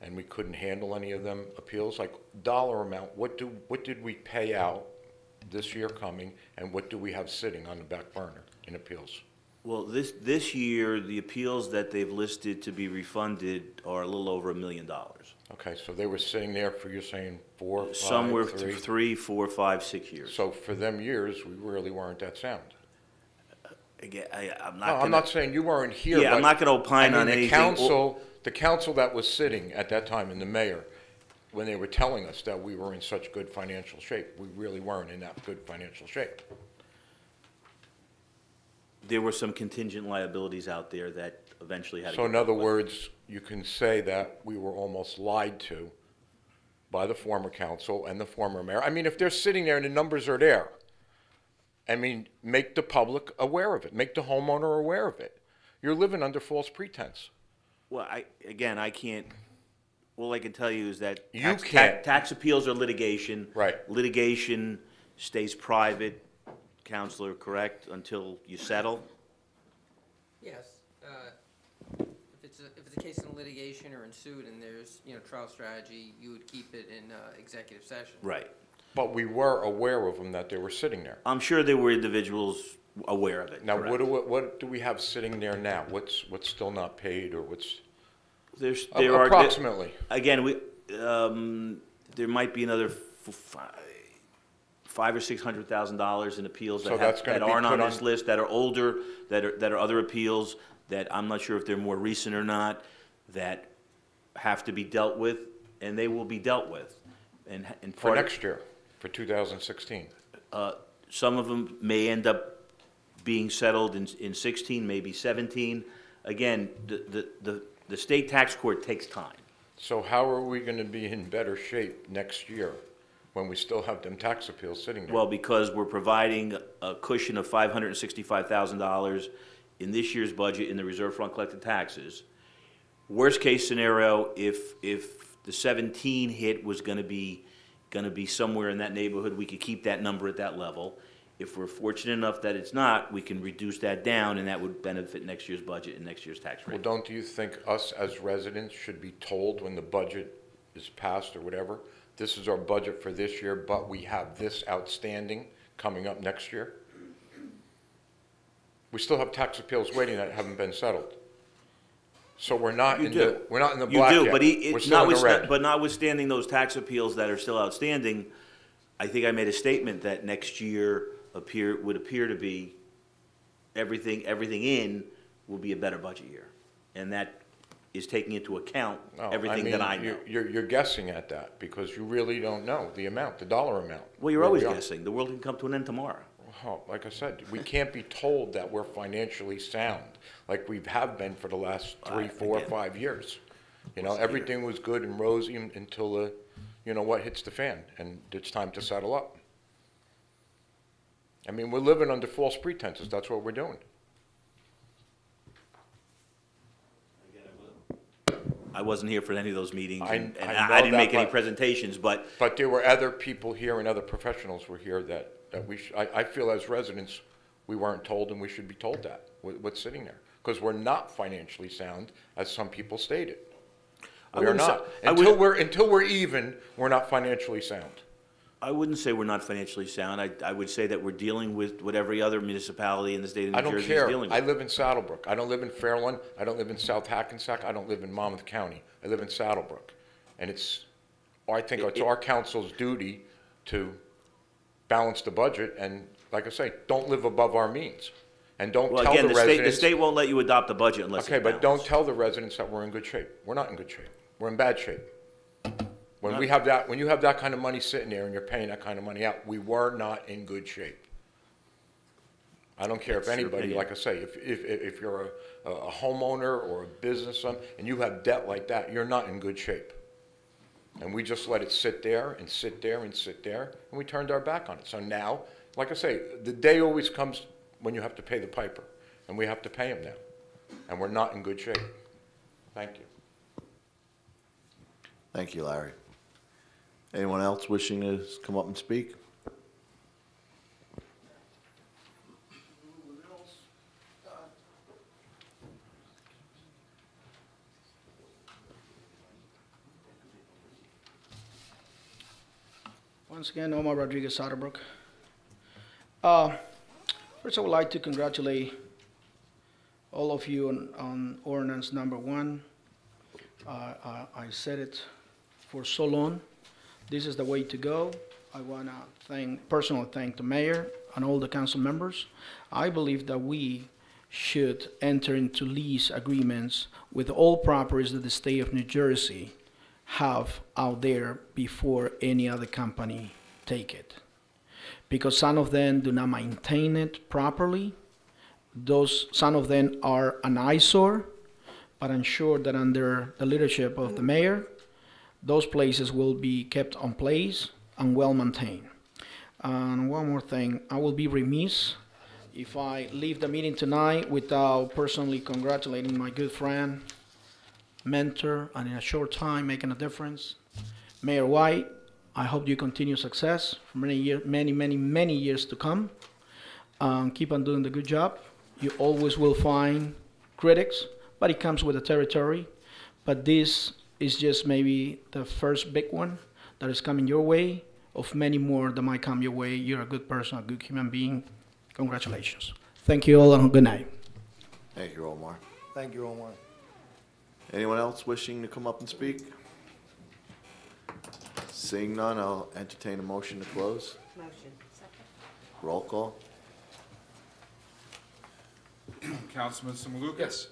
and we couldn't handle any of them appeals. Like, dollar amount, what did we pay out this year coming, and what do we have sitting on the back burner in appeals? Well, this year, the appeals that they've listed to be refunded are a little over $1 million. Okay, so they were sitting there for, you're saying, 4, 5, Some were 3? 3, 4, 5, 6 years. So for them years, we really weren't that sound. Again, I'm No, not I'm not saying you weren't here, Yeah, but I'm not gonna opine I mean, on anything. the council that was sitting at that time, and the mayor, when they were telling us that we were in such good financial shape, we really weren't in that good financial shape. There were some contingent liabilities out there that eventually had to So get in dealt other with. words, you can say that we were almost lied to by the former council and the former mayor. I mean, if they're sitting there and the numbers are there, I mean, make the public aware of it. Make the homeowner aware of it. You're living under false pretense. Well, I can't, all I can tell you is that You tax- can't. tax appeals are litigation. Right. Litigation stays private, Counselor, correct, until you settle? Yes. If it's a case in litigation or in suit and there's, trial strategy, you would keep it in executive session. Right. But we were aware of them, that they were sitting there. I'm sure there were individuals aware of it, Now, correct. what do we have sitting there now? What's still not paid, or what's, There are approximately? Again, there might be another $500,000 or $600,000 in appeals So that's gonna that be aren't on put this on- list, that are older, that are other appeals that I'm not sure if they're more recent or not, that have to be dealt with, and they will be dealt with. And For part, next year, for 2016? some of them may end up being settled in 16, maybe 17. Again, the state tax court takes time. So how are we gonna be in better shape next year when we still have them tax appeals sitting there? Well, because we're providing a cushion of $565,000 in this year's budget in the reserve fund collected taxes. Worst case scenario, if the 17 hit was gonna be somewhere in that neighborhood, we could keep that number at that level. If we're fortunate enough that it's not, we can reduce that down, and that would benefit next year's budget and next year's tax Well, rate. don't you think us as residents should be told when the budget is passed or whatever, this is our budget for this year, but we have this outstanding coming up next year? We still have tax appeals waiting that haven't been settled. So we're not You in do. the, we're not in the You black do, yet. but We're still in the red. but notwithstanding those tax appeals that are still outstanding, I think I made a statement that next year would appear to be, everything in will be a better budget year. And that is taking into account No, everything that I mean, know. You're guessing at that because you really don't know the amount, the dollar amount. Well, you're where always we are. guessing. The world can come to an end tomorrow. Oh, like I said, we can't be told that we're financially sound, like we have been for the last 3, 4, again. 5 years. You know, everything was good and rosy until what hits the fan, and it's time to settle up. I mean, we're living under false pretenses, that's what we're doing. I wasn't here for any of those meetings, and I know I didn't that, make any but- presentations, but But there were other people here and other professionals were here that I feel as residents, we weren't told, and we should be told that, what's sitting there. Because we're not financially sound, as some people stated. I We are wouldn't say- not. I Until we're even, we're not financially sound. I wouldn't say we're not financially sound. I would say that we're dealing with what every other municipality in the state of I New don't Jersey is care. dealing I with. live in Saddlebrook. I don't live in Fairlawn. I don't live in South Hackensack. I don't live in Monmouth County. I live in Saddlebrook. And I think it's our council's duty to balance the budget and, like I say, don't live above our means. And don't Well, tell again, the the residents. state won't let you adopt a budget unless Okay, it's but don't balanced. tell the residents that we're in good shape. We're not in good shape. We're in bad shape. When you have that kind of money sitting there and you're paying that kind of money out, we were not in good shape. I don't care if That's your anybody, opinion. like I say, if you're a homeowner or a business, and you have debt like that, you're not in good shape. And we just let it sit there and sit there and sit there, and we turned our back on it. So now, like I say, the day always comes when you have to pay the piper, and we have to pay him now. And we're not in good shape. Thank you. Thank you, Larry. Anyone else wishing to come up and speak? Once again, Omar Rodriguez, Brook. First, I would like to congratulate all of you on ordinance number 1. I said it for so long. This is the way to go. I want to personally thank the mayor and all the council members. I believe that we should enter into lease agreements with all properties that the state of New Jersey have out there before any other company take it. Because some of them do not maintain it properly. Some of them are an eyesore, but I'm sure that under the leadership of the mayor, those places will be kept on place and well maintained. And one more thing, I will be remiss if I leave the meeting tonight without personally congratulating my good friend, mentor, and in a short time making a difference, Mayor White. I hope you continue success for many years to come. Keep on doing the good job. You always will find critics, but it comes with the territory. But this is just maybe the first big one that is coming your way, of many more that might come your way. You're a good person, a good human being. Congratulations. Thank you all and good night. Thank you, Omar. Thank you, Omar. Anyone else wishing to come up and speak? Seeing none, I'll entertain a motion to close. Motion. Second. Roll call. Councilman Samaluka? Yes.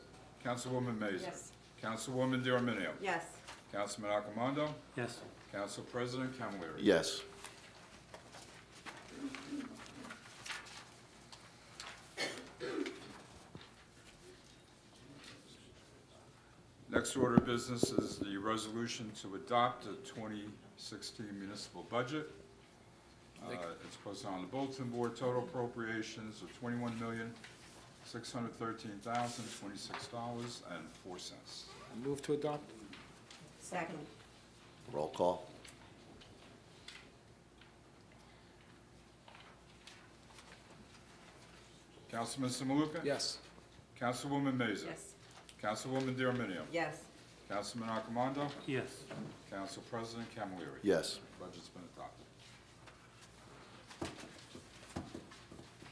Councilwoman Mazer? Yes. Councilwoman DiArminio? Yes. Councilman Accomando? Yes. Council President Camilleri? Yes. Next order of business is the resolution to adopt the 2016 municipal budget. It's posted on the bulletin board. Total appropriations of $21,613,026.04. Move to adopt? Second. Roll call. Councilman Samaluka? Yes. Councilwoman Mazer? Yes. Councilwoman DiArminio? Yes. Councilman Accomando? Yes. Council President Camilleri? Yes. Budget's been adopted.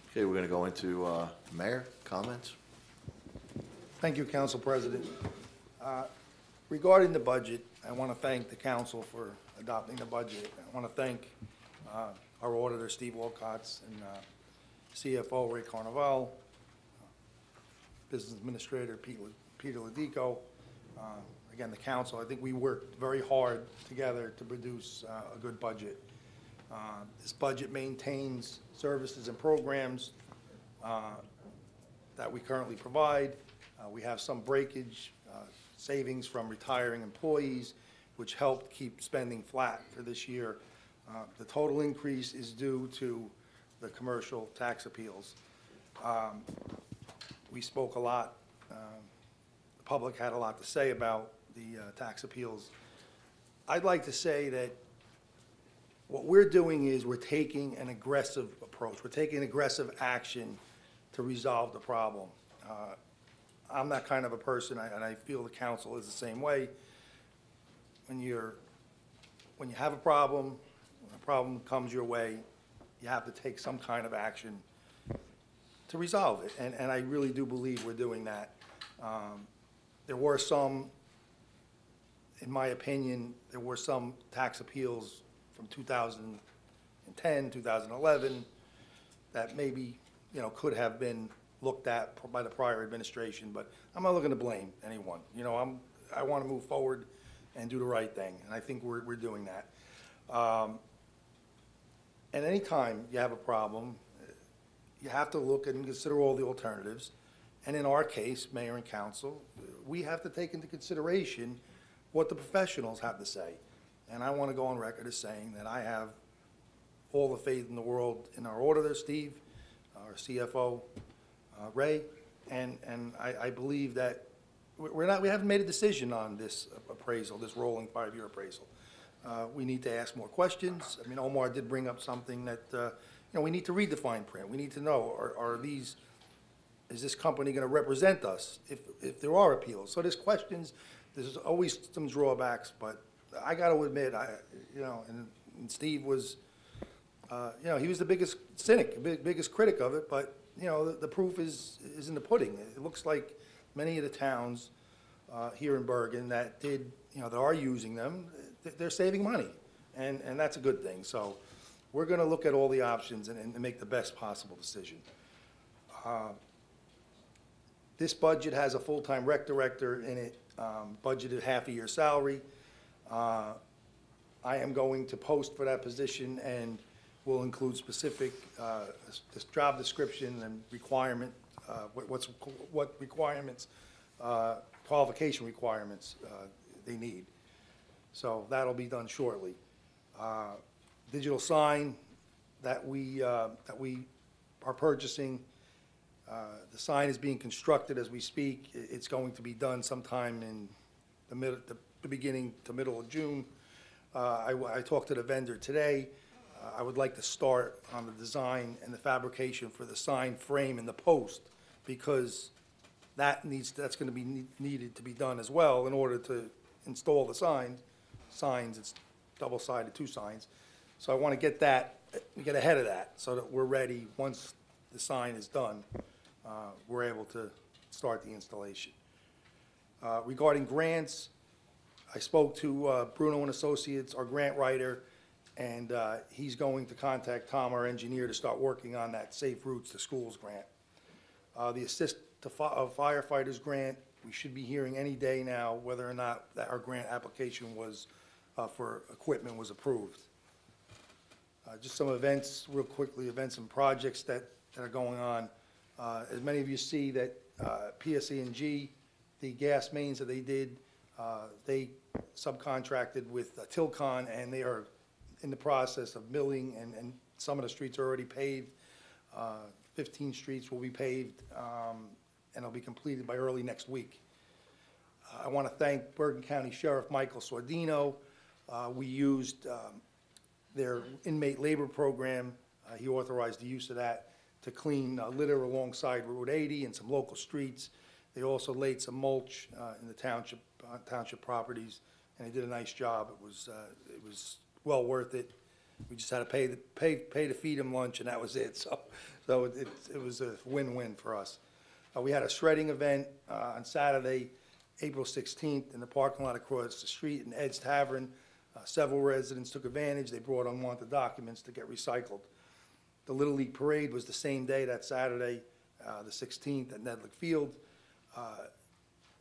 Okay, we're going to go into mayor comments. Thank you, Council President. Regarding the budget, I want to thank the council for adopting the budget. I want to thank our auditor, Steve Wilcox, and CFO, Ray Carnival, Business Administrator, Peter Ladico, again, the council. I think we worked very hard together to produce a good budget. This budget maintains services and programs that we currently provide. We have some breakage, savings from retiring employees, which helped keep spending flat for this year. The total increase is due to the commercial tax appeals. We spoke a lot, the public had a lot to say about the tax appeals. I'd like to say that what we're doing is we're taking an aggressive approach. We're taking aggressive action to resolve the problem. I'm that kind of a person, and I feel the council is the same way. When you have a problem, when a problem comes your way, you have to take some kind of action to resolve it, and I really do believe we're doing that. There were some, in my opinion, there were some tax appeals from 2010, 2011, that maybe, could have been looked at by the prior administration, but I'm not looking to blame anyone. I want to move forward and do the right thing, and I think we're doing that. And anytime you have a problem, you have to look and consider all the alternatives. And in our case, mayor and council, we have to take into consideration what the professionals have to say. And I want to go on record as saying that I have all the faith in the world in our auditor, Steve, our CFO, Ray, and I believe that we haven't made a decision on this appraisal, this rolling 5-year appraisal. We need to ask more questions. I mean, Omar did bring up something that, we need to read the fine print. We need to know, is this company going to represent us if there are appeals? So there's questions, there's always some drawbacks, but I got to admit, and Steve was, he was the biggest cynic, biggest critic of it, but, the proof is in the pudding. It looks like many of the towns here in Bergen that that are using them, they're saving money, and that's a good thing. So we're going to look at all the options and make the best possible decision. This budget has a full-time rec director in it, budgeted half a year salary. I am going to post for that position and will include specific this job description and requirement, what requirements, qualification requirements they need. So that'll be done shortly. Digital sign that we are purchasing. The sign is being constructed as we speak. It's going to be done sometime in the beginning to middle of June. I talked to the vendor today. I would like to start on the design and the fabrication for the sign frame and the post, because that's going to be needed to be done as well in order to install the signs. It's double-sided, 2 signs. So I want to get ahead of that so that we're ready once the sign is done. We're able to start the installation. Regarding grants, I spoke to Bruno and Associates, our grant writer, and he's going to contact Tom, our engineer, to start working on that Safe Routes to Schools grant. The Assist to Firefighters grant, we should be hearing any day now whether or not that our grant application was for equipment was approved. Just some events, real quickly, events and projects that are going on. As many of you see that PSE&G, the gas mains that they did, they subcontracted with Tilcon, and they are in the process of milling, and some of the streets are already paved. 15 streets will be paved, and it'll be completed by early next week. I want to thank Bergen County Sheriff Michael Sordino. We used their inmate labor program. He authorized the use of that to clean litter alongside Route 80 and some local streets. They also laid some mulch in the township properties, and they did a nice job. It was well worth it. We just had to pay to feed them lunch, and that was it. So it was a win-win for us. We had a shredding event on Saturday, April 16th, in the parking lot across the street in Ed's Tavern. Several residents took advantage. They brought unwanted documents to get recycled. The Little League Parade was the same day, that Saturday, the 16th, at Nedlick Field.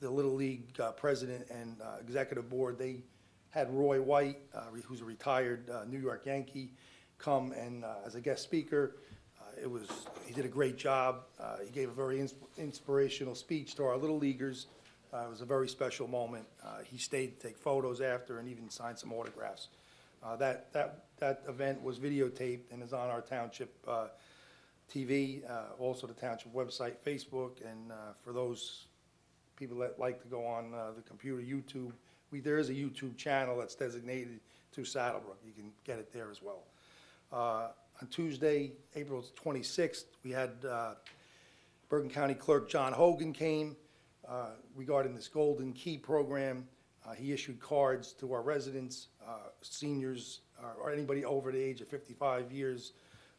The Little League president and executive board, they had Roy White, who's a retired New York Yankee, come and as a guest speaker. He did a great job. He gave a very inspirational speech to our Little Leaguers. It was a very special moment. He stayed to take photos after and even signed some autographs. That event was videotaped and is on our township TV, also the township website, Facebook, and for those people that like to go on the computer, YouTube, there is a YouTube channel that's designated to Saddlebrook. You can get it there as well. On Tuesday, April 26th, we had Bergen County Clerk John Hogan came regarding this Golden Key program. He issued cards to our residents, seniors, or anybody over the age of 55 years,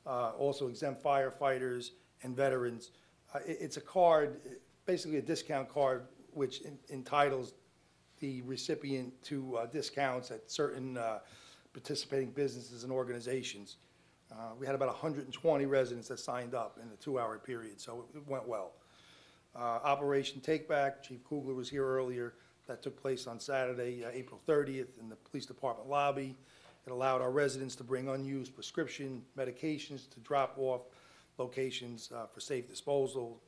also exempt firefighters and veterans. It's a card, basically a discount card, which entitles the recipient to discounts at certain participating businesses and organizations. We had about 120 residents that signed up in a 2-hour period, so it went well. Operation Takeback, Chief Kugler was here earlier. That took place on Saturday, April 30th, in the police department lobby. It allowed our residents to bring unused prescription medications to drop-off locations for safe disposal.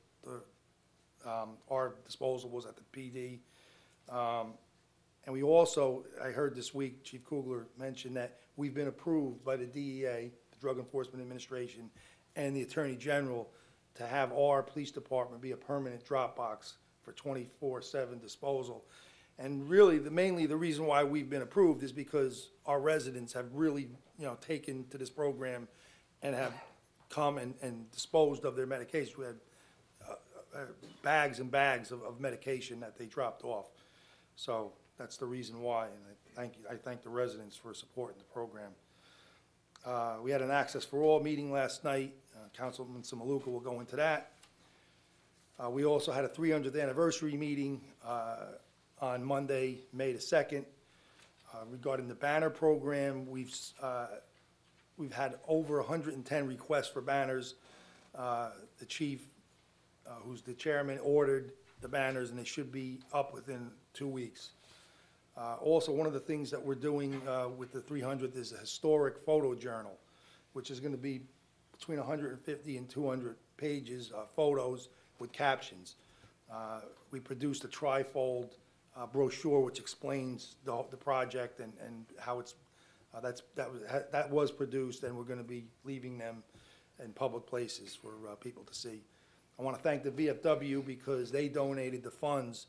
Our disposal was at the PD. And we also, I heard this week, Chief Kugler mentioned that we've been approved by the DEA, the Drug Enforcement Administration, and the Attorney General to have our police department be a permanent drop box for 24/7 disposal. And really, mainly the reason why we've been approved is because our residents have really, taken to this program and have come and disposed of their medication. We had bags and bags of medication that they dropped off. So that's the reason why, and I thank the residents for supporting the program. We had an Access for All meeting last night. Councilman Samaluka will go into that. We also had a 300th anniversary meeting on Monday, May the 2nd. Regarding the banner program, we've had over 110 requests for banners. The chief, who's the chairman, ordered the banners, and they should be up within 2 weeks. Also, one of the things that we're doing with the 300th is a historic photo journal, which is going to be between 150 and 200 pages of photos with captions. We produced a trifold brochure which explains the project and how it's that was produced, and we're going to be leaving them in public places for people to see. I want to thank the VFW because they donated the funds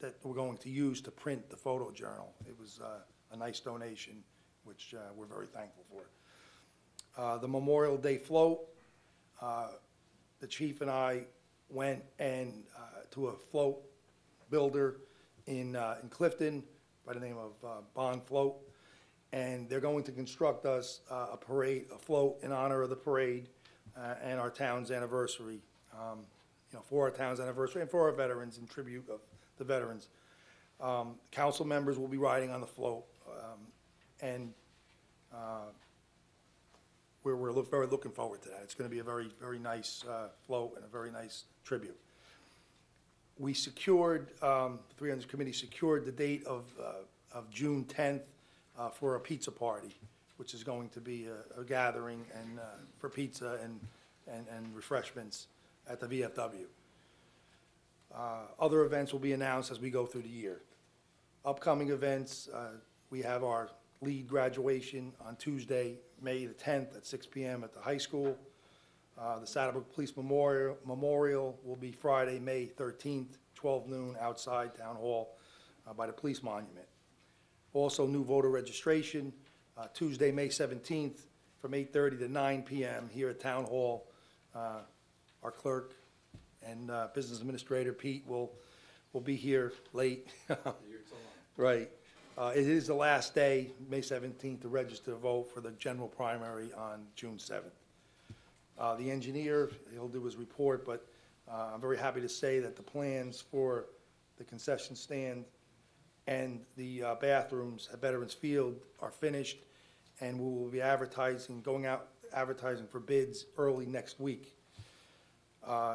that we're going to use to print the photo journal. It was a nice donation, which we're very thankful for. The Memorial Day float, the chief and I went to a float builder in Clifton by the name of Bond Float, and they're going to construct us a float in honor of the parade and our town's anniversary, for our town's anniversary and for our veterans, in tribute of the veterans. Council members will be riding on the float, and we're very looking forward to that. It's going to be a very, very nice float and a very nice tribute. We secured, the 300 committee secured the date of June 10th for a pizza party, which is going to be a gathering and for pizza and refreshments at the VFW. Other events will be announced as we go through the year. Upcoming events, we have our lead graduation on Tuesday, May the 10th at 6 p.m. at the high school. The Saddlebrook Police Memorial will be Friday, May 13th, 12 noon outside Town Hall by the Police Monument. Also, new voter registration, Tuesday, May 17th from 8:30 to 9 p.m. here at Town Hall. Our clerk and business administrator, Pete, will be here late. Right. It is the last day, May 17th, to register to vote for the general primary on June 7th. The engineer, he'll do his report, but I'm very happy to say that the plans for the concession stand and the bathrooms at Veterans Field are finished, and we will be going out advertising for bids early next week.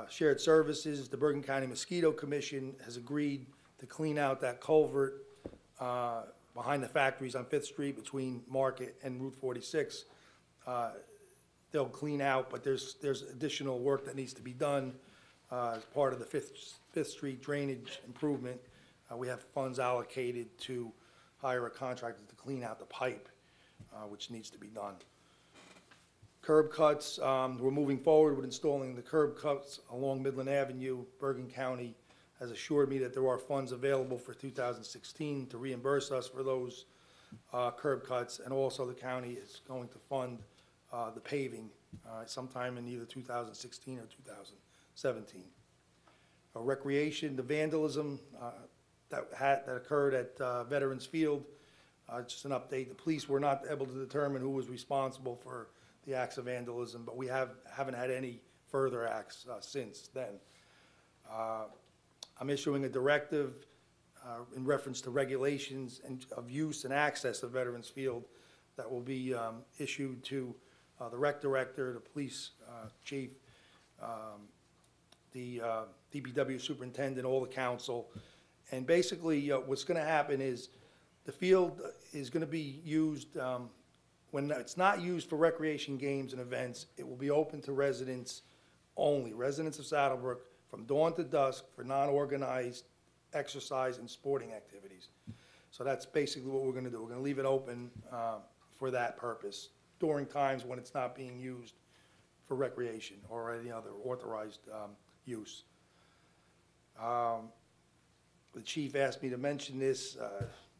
Shared services, the Bergen County Mosquito Commission has agreed to clean out that culvert behind the factories on 5th Street between Market and Route 46. They'll clean out, but there's additional work that needs to be done as part of the 5th Street drainage improvement. We have funds allocated to hire a contractor to clean out the pipe, which needs to be done. Curb cuts, we're moving forward with installing the curb cuts along Midland Avenue. Bergen County has assured me that there are funds available for 2016 to reimburse us for those curb cuts, and also the county is going to fund the paving sometime in either 2016 or 2017. Recreation, the vandalism that occurred at Veterans Field, just an update. The police were not able to determine who was responsible for the acts of vandalism, but we haven't had any further acts since then. I'm issuing a directive in reference to regulations of use and access of Veterans Field that will be issued to the rec director, the police chief, the DPW superintendent, all the council. And basically what's going to happen is the field is going to be used, when it's not used for recreation games and events, it will be open to residents only, residents of Saddlebrook, from dawn to dusk for non-organized exercise, and sporting activities. So that's basically what we're going to do. We're going to leave it open for that purpose during times when it's not being used for recreation or any other authorized use. The chief asked me to mention this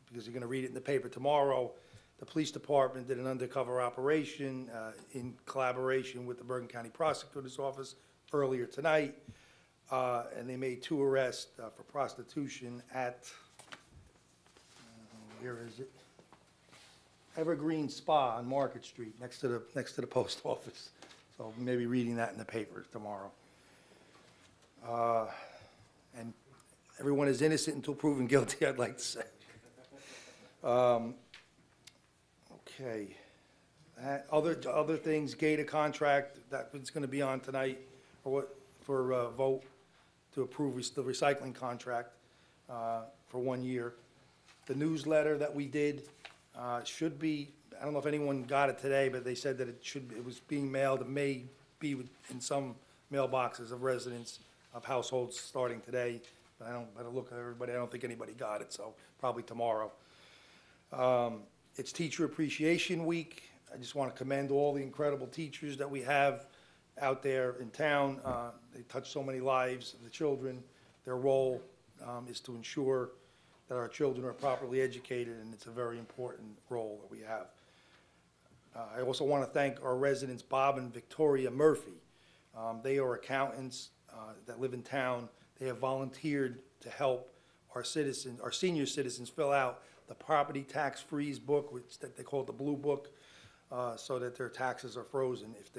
because you're going to read it in the paper tomorrow. The police department did an undercover operation in collaboration with the Bergen County Prosecutor's Office earlier tonight, and they made 2 arrests for prostitution at, where is it? Evergreen Spa on Market Street, next to the post office. So maybe reading that in the papers tomorrow. And everyone is innocent until proven guilty, I'd like to say. Okay. Other things, Gator contract, that is going to be on tonight for vote to approve the recycling contract for 1 year. The newsletter that we did should be, I don't know if anyone got it today, but they said that it was being mailed. It may be in some mailboxes of residents of households starting today. But by the look of everybody, I don't think anybody got it, so probably tomorrow. It's Teacher Appreciation Week. I just want to commend all the incredible teachers that we have out there in town. They touch so many lives of the children. Their role is to ensure that our children are properly educated, and it's a very important role that we have. I also want to thank our residents, Bob and Victoria Murphy. They are accountants that live in town. They have volunteered to help our citizens, our senior citizens, fill out the property tax freeze book, which they call it the Blue Book, so that their taxes are frozen if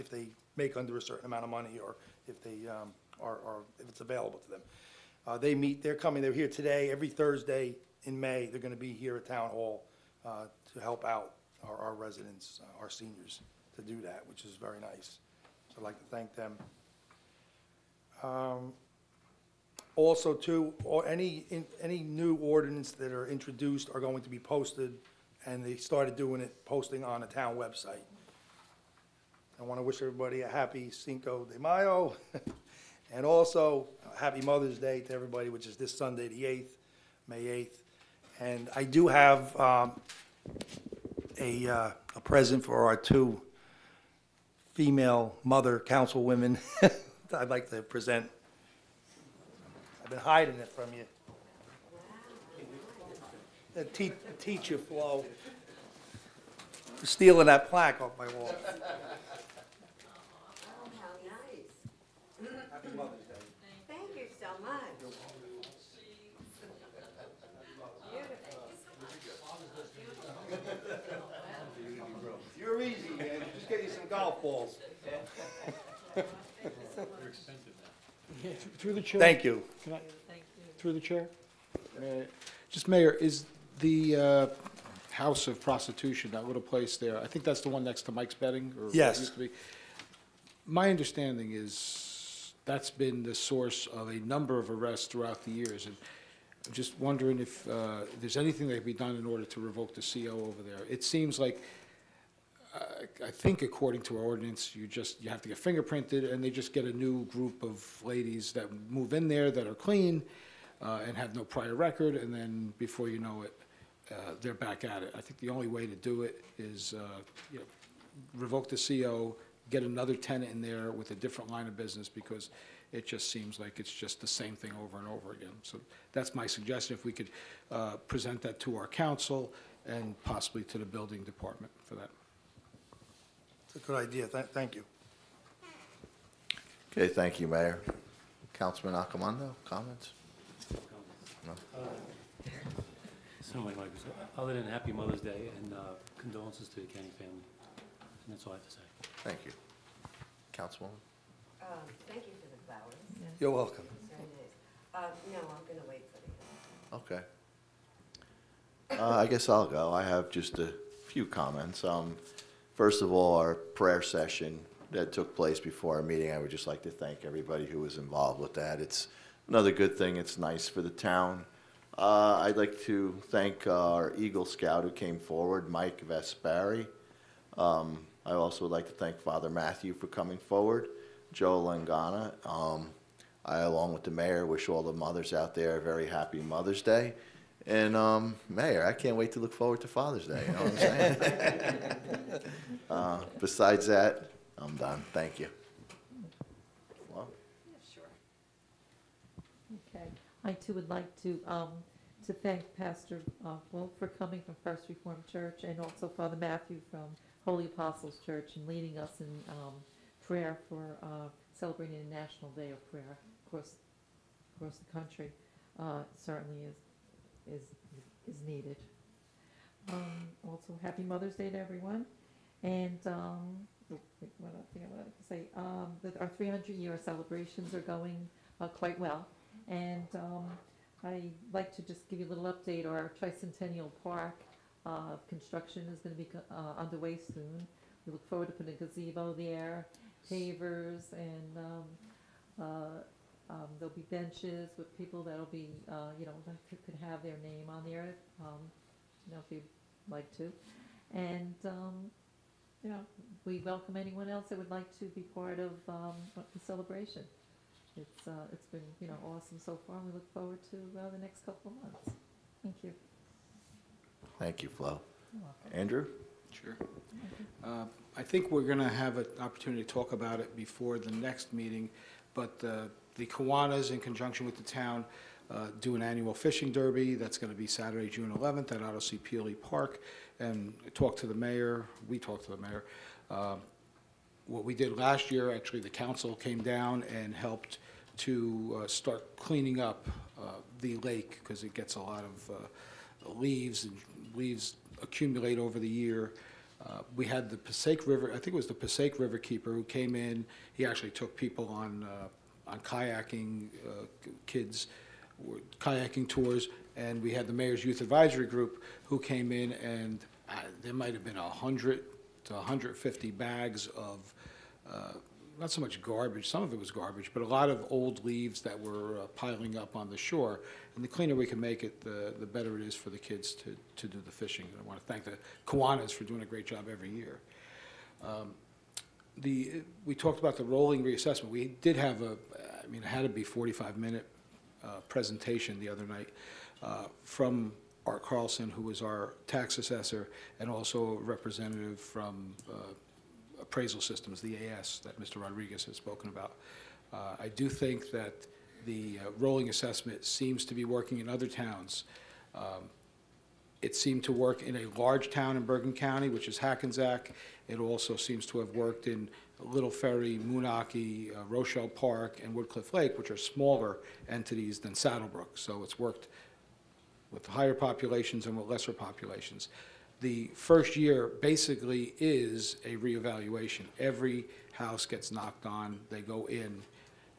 they make under a certain amount of money, or if if it's available to them. They're here today. Every Thursday in May, they're going to be here at Town Hall to help out our residents, our seniors, to do that, which is very nice. So I'd like to thank them. Also, too, any new ordinance that are introduced are going to be posted, and they started doing it, posting on the town website. I want to wish everybody a happy Cinco de Mayo, and also a happy Mother's Day to everybody, which is this Sunday, the 8th, May 8th. And I do have a present for our 2 female mother councilwomen that I'd like to present. I've been hiding it from you. The teacher Flo. Stealing that plaque off my wall. Oh, how nice. Happy Mother's Day. Thank you so much. You're easy, man. Just get you some golf balls. Through the chair. Thank you. Can I, through the chair? Just, Mayor, is the House of Prostitution, that little place there, I think that's the one next to Mike's Betting? Or what it Yes. used to be. My understanding is that's been the source of a number of arrests throughout the years. And I'm just wondering if there's anything that can be done in order to revoke the CO over there. It seems like, I think according to our ordinance, you have to get fingerprinted, and they just get a new group of ladies that move in there that are clean and have no prior record, and then before you know it, they're back at it. I think the only way to do it is revoke the CO, get another tenant in there with a different line of business, because it just seems like it's just the same thing over and over again. So that's my suggestion, if we could present that to our council and possibly to the building department for that. It's a good idea. Thank you. Okay, thank you, Mayor. Councilman Accomando, comments? No? So, like, other than Happy Mother's Day and condolences to the Kenny family. And that's all I have to say. Thank you. Councilwoman? Thank you for the flowers. You're welcome. Very nice. No, I'm going to wait for the. Okay. I guess I'll go. I have just a few comments. First of all, our prayer session that took place before our meeting, I would just like to thank everybody who was involved with that. It's another good thing. It's nice for the town. I'd like to thank our Eagle Scout who came forward, Mike Vespari. I also would like to thank Father Matthew for coming forward, Joe Langana. I, along with the mayor, wish all the mothers out there a very happy Mother's Day. And Mayor, I can't wait to look forward to Father's Day, you know what I'm saying? Besides that, I'm done. Thank you. Well, Sure. Okay. I too would like to thank Pastor Wolf for coming from First Reformed Church, and also Father Matthew from Holy Apostles Church, and leading us in prayer for celebrating a National Day of Prayer across the country. Certainly is needed. Also, happy Mother's Day to everyone. And what else I wanted to say? That our 300-year celebrations are going quite well. And I'd like to just give you a little update. Our Tricentennial Park construction is going to be underway soon. We look forward to putting a gazebo there, pavers, and there'll be benches with people that'll be, that could have their name on there, if you'd like to. And, we welcome anyone else that would like to be part of the celebration. It's been, awesome so far, and we look forward to the next couple of months. Thank you. thank you, Flo. You're welcome. Andrew? Sure. I think we're going to have an opportunity to talk about it before the next meeting, but the Kiwanis, in conjunction with the town, do an annual fishing derby. That's going to be Saturday, June 11th at Odyssey Peely Park. And we talked to the mayor. What we did last year, actually, the council came down and helped to start cleaning up the lake, because it gets a lot of leaves, and leaves accumulate over the year. We had the Passaic River, I think it was the Passaic River Keeper, who came in. He actually took people on kayaking, kids were kayaking tours, and we had the Mayor's Youth Advisory Group who came in, and there might have been 100 to 150 bags of, not so much garbage, some of it was garbage, but a lot of old leaves that were piling up on the shore. And the cleaner we can make it, the better it is for the kids to do the fishing. And I want to thank the Kiwanis for doing a great job every year. We talked about the rolling reassessment. We did have it had to be 45-minute presentation the other night from Art Carlson, who was our tax assessor, and also a representative from Appraisal Systems, the AS, that Mr. Rodriguez has spoken about. I do think that the rolling assessment seems to be working in other towns. It seemed to work in a large town in Bergen County, which is Hackensack. It also seems to have worked in Little Ferry, Moonachie, Rochelle Park, and Woodcliff Lake, which are smaller entities than Saddlebrook. So it's worked with higher populations and with lesser populations. The first year basically is a reevaluation. Every house gets knocked on, they go in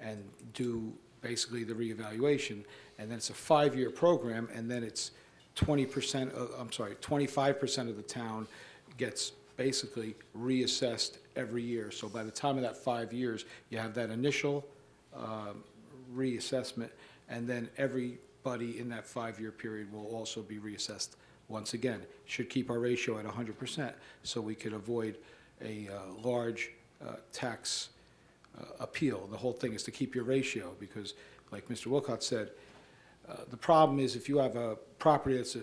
and do basically the reevaluation, and then it's a 5-year program, and then it's 25% of the town gets basically reassessed every year. So by the time of that 5 years, you have that initial reassessment, and then everybody in that 5-year period will also be reassessed once again. Should keep our ratio at 100%, so we could avoid a large tax appeal. The whole thing is to keep your ratio, because like Mr. Wilcott said, the problem is if you have a property that's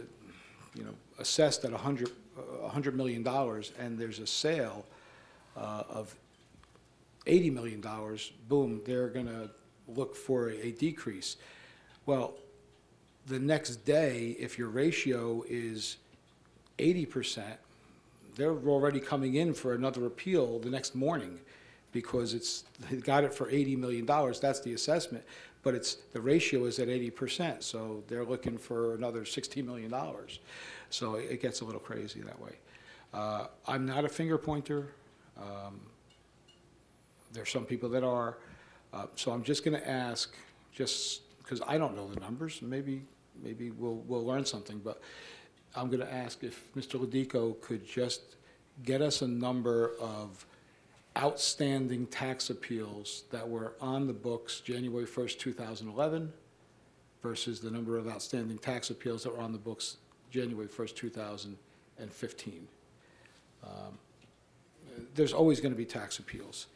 assessed at $100 million and there's a sale of $80 million, boom, they're going to look for a decrease. Well, the next day, if your ratio is 80%, they're already coming in for another appeal the next morning, because they got it for $80 million. That's the assessment, but the ratio is at 80%, so they're looking for another $60 million. So it gets a little crazy that way. I'm not a finger pointer. There's some people that are. So I'm just going to ask, just because I don't know the numbers, maybe we'll learn something, but I'm going to ask if Mr. Ladico could just get us a number of outstanding tax appeals that were on the books January 1st, 2011 versus the number of outstanding tax appeals that were on the books January 1st, 2015. There's always going to be tax appeals,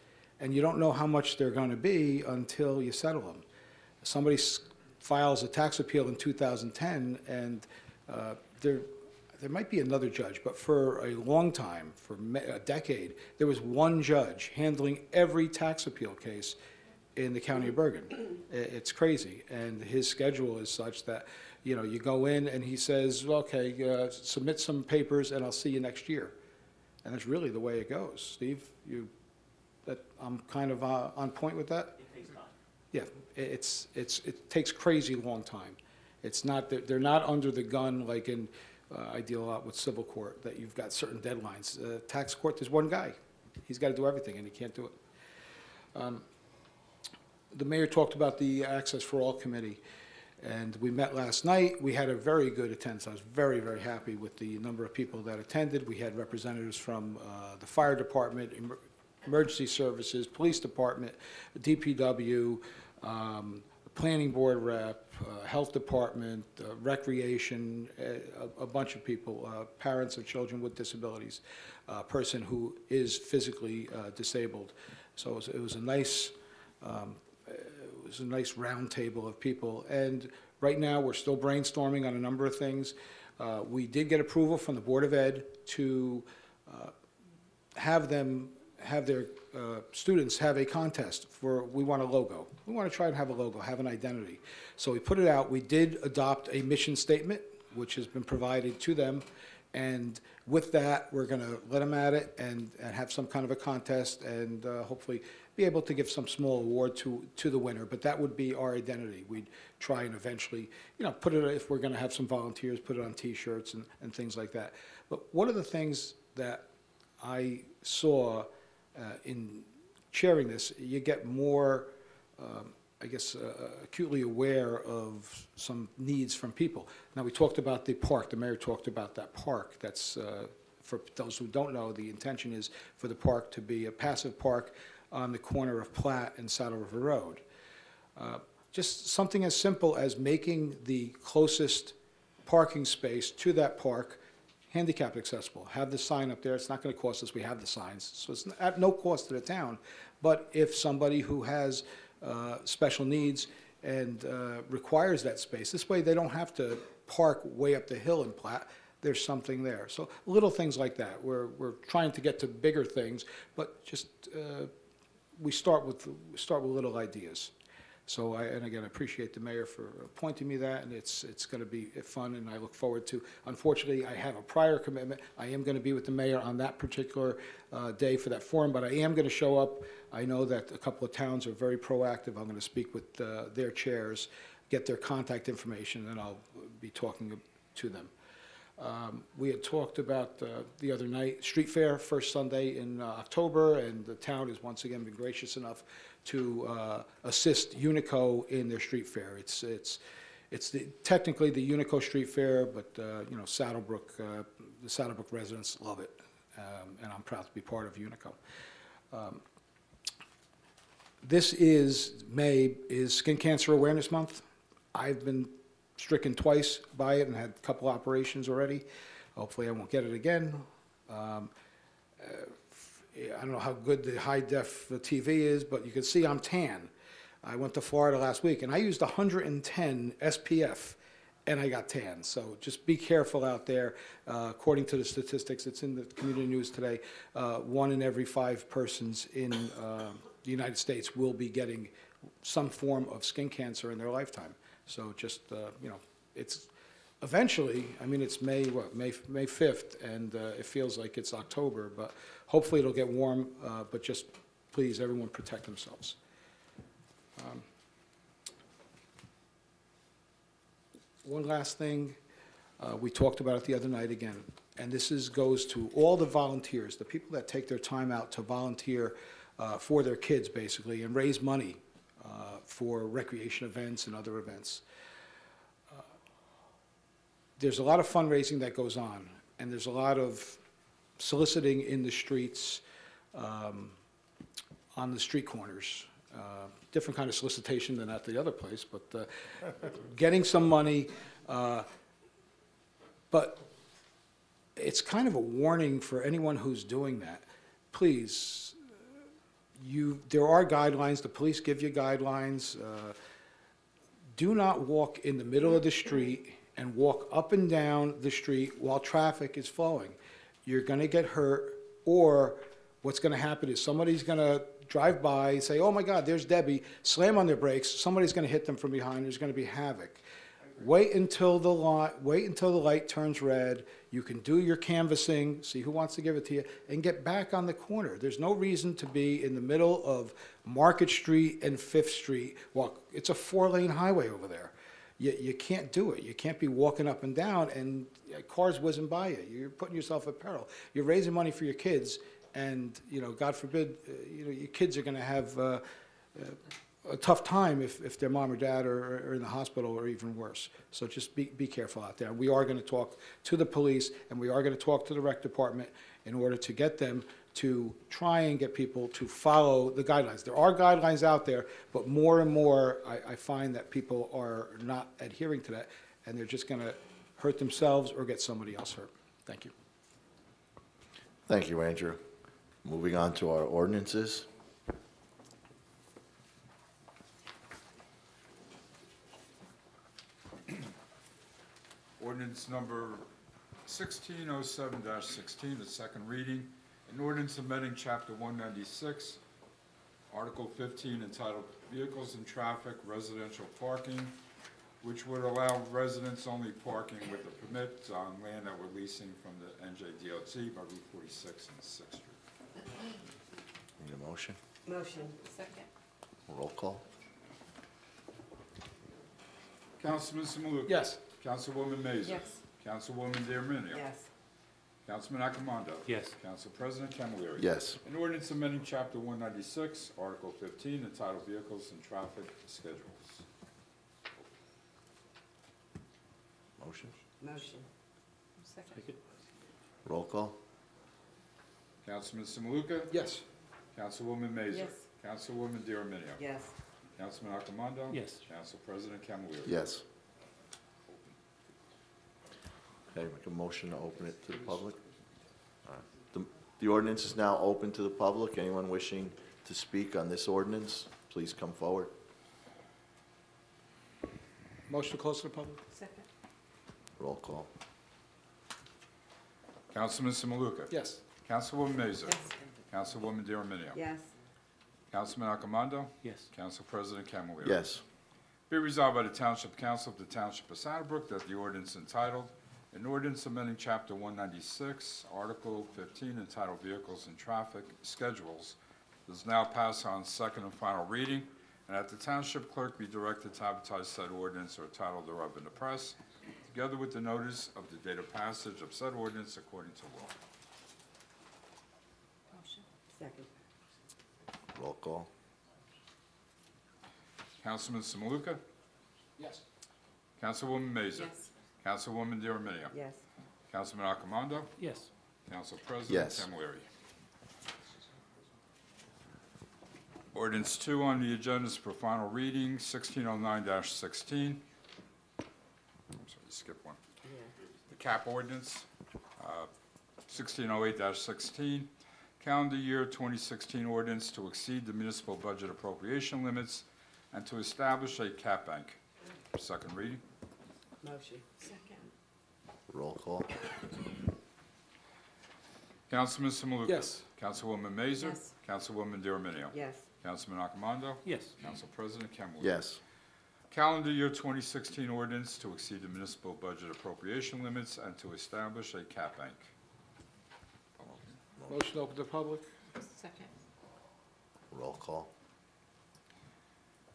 and you don't know how much they're going to be until you settle them. somebody files a tax appeal in 2010, and there might be another judge, but for a long time, for a decade, there was one judge handling every tax appeal case in the county of Bergen. It's crazy, and his schedule is such that, you know, you go in and he says, okay, submit some papers and I'll see you next year. And that's really the way it goes. Steve, I'm kind of on point with that? It takes time. Yeah, it takes crazy long time. It's not, they're not under the gun like in, I deal a lot with civil court, that you've got certain deadlines. Tax court, there's one guy. He's got to do everything, and he can't do it. The mayor talked about the Access for All Committee, and we met last night. We had a very good attendance. I was very, very happy with the number of people that attended. We had representatives from the fire department, emergency services, police department, DPW, planning board rep, health department, recreation, a bunch of people, parents of children with disabilities, a person who is physically disabled. So it was a nice round table of people. And right now, we're still brainstorming on a number of things. We did get approval from the Board of Ed to have their students have a contest for, we want a logo. We want to try and have a logo, have an identity. So we put it out. We did adopt a mission statement, which has been provided to them. And with that, we're going to let them at it and have some kind of a contest and hopefully be able to give some small award to the winner. But that would be our identity. We'd try and eventually, you know, put it, if we're going to have some volunteers, put it on T-shirts and things like that. But one of the things that I saw in chairing this, you get more, I guess, acutely aware of some needs from people. Now, we talked about the park. The mayor talked about that park. That's, for those who don't know, the intention is for the park to be a passive park on the corner of Platt and Saddle River Road. Just something as simple as making the closest parking space to that park handicap accessible. Have the sign up there. It's not going to cost us. We have the signs. So it's at no cost to the town. But if somebody who has special needs and requires that space, this way they don't have to park way up the hill in Platt. There's something there. So little things like that. We're trying to get to bigger things, but just we start with little ideas. So and again, I appreciate the mayor for appointing me that, and it's going to be fun, and I look forward to. Unfortunately, I have a prior commitment. I am going to be with the mayor on that particular day for that forum, but I am going to show up. I know that a couple of towns are very proactive. I'm going to speak with their chairs, get their contact information, and I'll be talking to them. We had talked about the other night, street fair, first Sunday in October, and the town has once again been gracious enough to assist Unico in their street fair. It's technically the Unico Street Fair, but you know, Saddlebrook, the Saddlebrook residents love it, and I'm proud to be part of Unico. This is May is Skin Cancer Awareness Month. I've been stricken twice by it and had a couple operations already. Hopefully I won't get it again. I don't know how good the high-def TV is, but you can see I'm tan. I went to Florida last week, and I used 110 SPF, and I got tan. So just be careful out there. According to the statistics, it's in the community news today, 1 in every 5 persons in the United States will be getting some form of skin cancer in their lifetime. So just, you know, it's eventually, I mean, it's May 5th, and it feels like it's October, but hopefully it'll get warm, but just please, everyone protect themselves. One last thing, we talked about it the other night again, and this goes to all the volunteers, the people that take their time out to volunteer for their kids, basically, and raise money for recreation events and other events. There's a lot of fundraising that goes on, and there's a lot of soliciting in the streets, on the street corners. Different kind of solicitation than at the other place, but getting some money. But it's kind of a warning for anyone who's doing that. Please, there are guidelines. The police give you guidelines. do not walk in the middle of the street and walk up and down the street while traffic is flowing. You're gonna get hurt, or what's gonna happen is somebody's gonna drive by, say, oh my God, there's Debbie, slam on their brakes, somebody's gonna hit them from behind, there's gonna be havoc. Wait until the light turns red, you can do your canvassing, see who wants to give it to you, and get back on the corner. There's no reason to be in the middle of Market Street and Fifth Street. Well, it's a 4-lane highway over there. You can't do it. You can't be walking up and down and cars whizzing by you. You're putting yourself at peril. You're raising money for your kids, and, you know, God forbid, your kids are gonna have a tough time if their mom or dad are in the hospital, or even worse. So just be careful out there. We are going to talk to the police, and we are going to talk to the rec department in order to get them to try and get people to follow the guidelines. There are guidelines out there, but more and more I find that people are not adhering to that, and they're just going to hurt themselves or get somebody else hurt. Thank you. Thank you, Andrew. Moving on to our ordinances. Ordinance number 1607-16, the second reading. An ordinance amending Chapter 196, Article 15, entitled Vehicles and Traffic Residential Parking, which would allow residents-only parking with a permit on land that we're leasing from the NJDOT by Route 46 and 6th Street. Need a motion? Motion. Second. Roll call. Councilman Simaluka? Yes. Councilwoman Mazer? Yes. Councilwoman D'Arminio? Yes. Councilman Accomando? Yes. Council President Camilleri? Yes. An ordinance amending Chapter 196, Article 15, entitled Vehicles and Traffic Schedules. Motion? Motion. Second. Second. Roll call. Councilman Simaluka? Yes. Councilwoman Mazer? Yes. Councilwoman D'Arminio? Yes. Councilman Accomando? Yes. Council President Camilleri? Yes. Okay, make a motion to open it to the public. All right. The ordinance is now open to the public. Anyone wishing to speak on this ordinance, please come forward. Motion to close to the public? Second. Roll call. Councilman Simaluka? Yes. Councilwoman Mazer? Yes. Councilwoman D'Arminio? Yes. Councilman Accomando? Yes. Council President Camilleri? Yes. Be resolved by the Township Council of the Township of Saddlebrook that the ordinance entitled, an ordinance amending Chapter 196, Article 15, entitled Vehicles and Traffic Schedules, does now pass on second and final reading, and that the Township Clerk be directed to advertise said ordinance or title thereof in the press, together with the notice of the date of passage of said ordinance according to law. Motion. Second. Roll call. Councilman Simaluka? Yes. Councilwoman Mazer? Yes. Councilwoman D'Arminio? Yes. Councilman Accomando? Yes. Council President Yes. Camilleri? Ordinance 2 on the agenda is for final reading, 1609-16. I'm sorry, skip one. Yeah. The CAP ordinance, 1608-16, calendar year 2016 ordinance to exceed the municipal budget appropriation limits and to establish a cap bank. Second reading. Motion. Second. Roll call. Councilman Simaluka? Yes. Councilwoman Mazer? Yes. Councilwoman D'Arminio? Yes. Councilman Accomando? Yes. Council President Camilleri? Yes. Calendar year 2016 ordinance to exceed the municipal budget appropriation limits and to establish a cap bank. Motion to open to the public? Second. Roll call.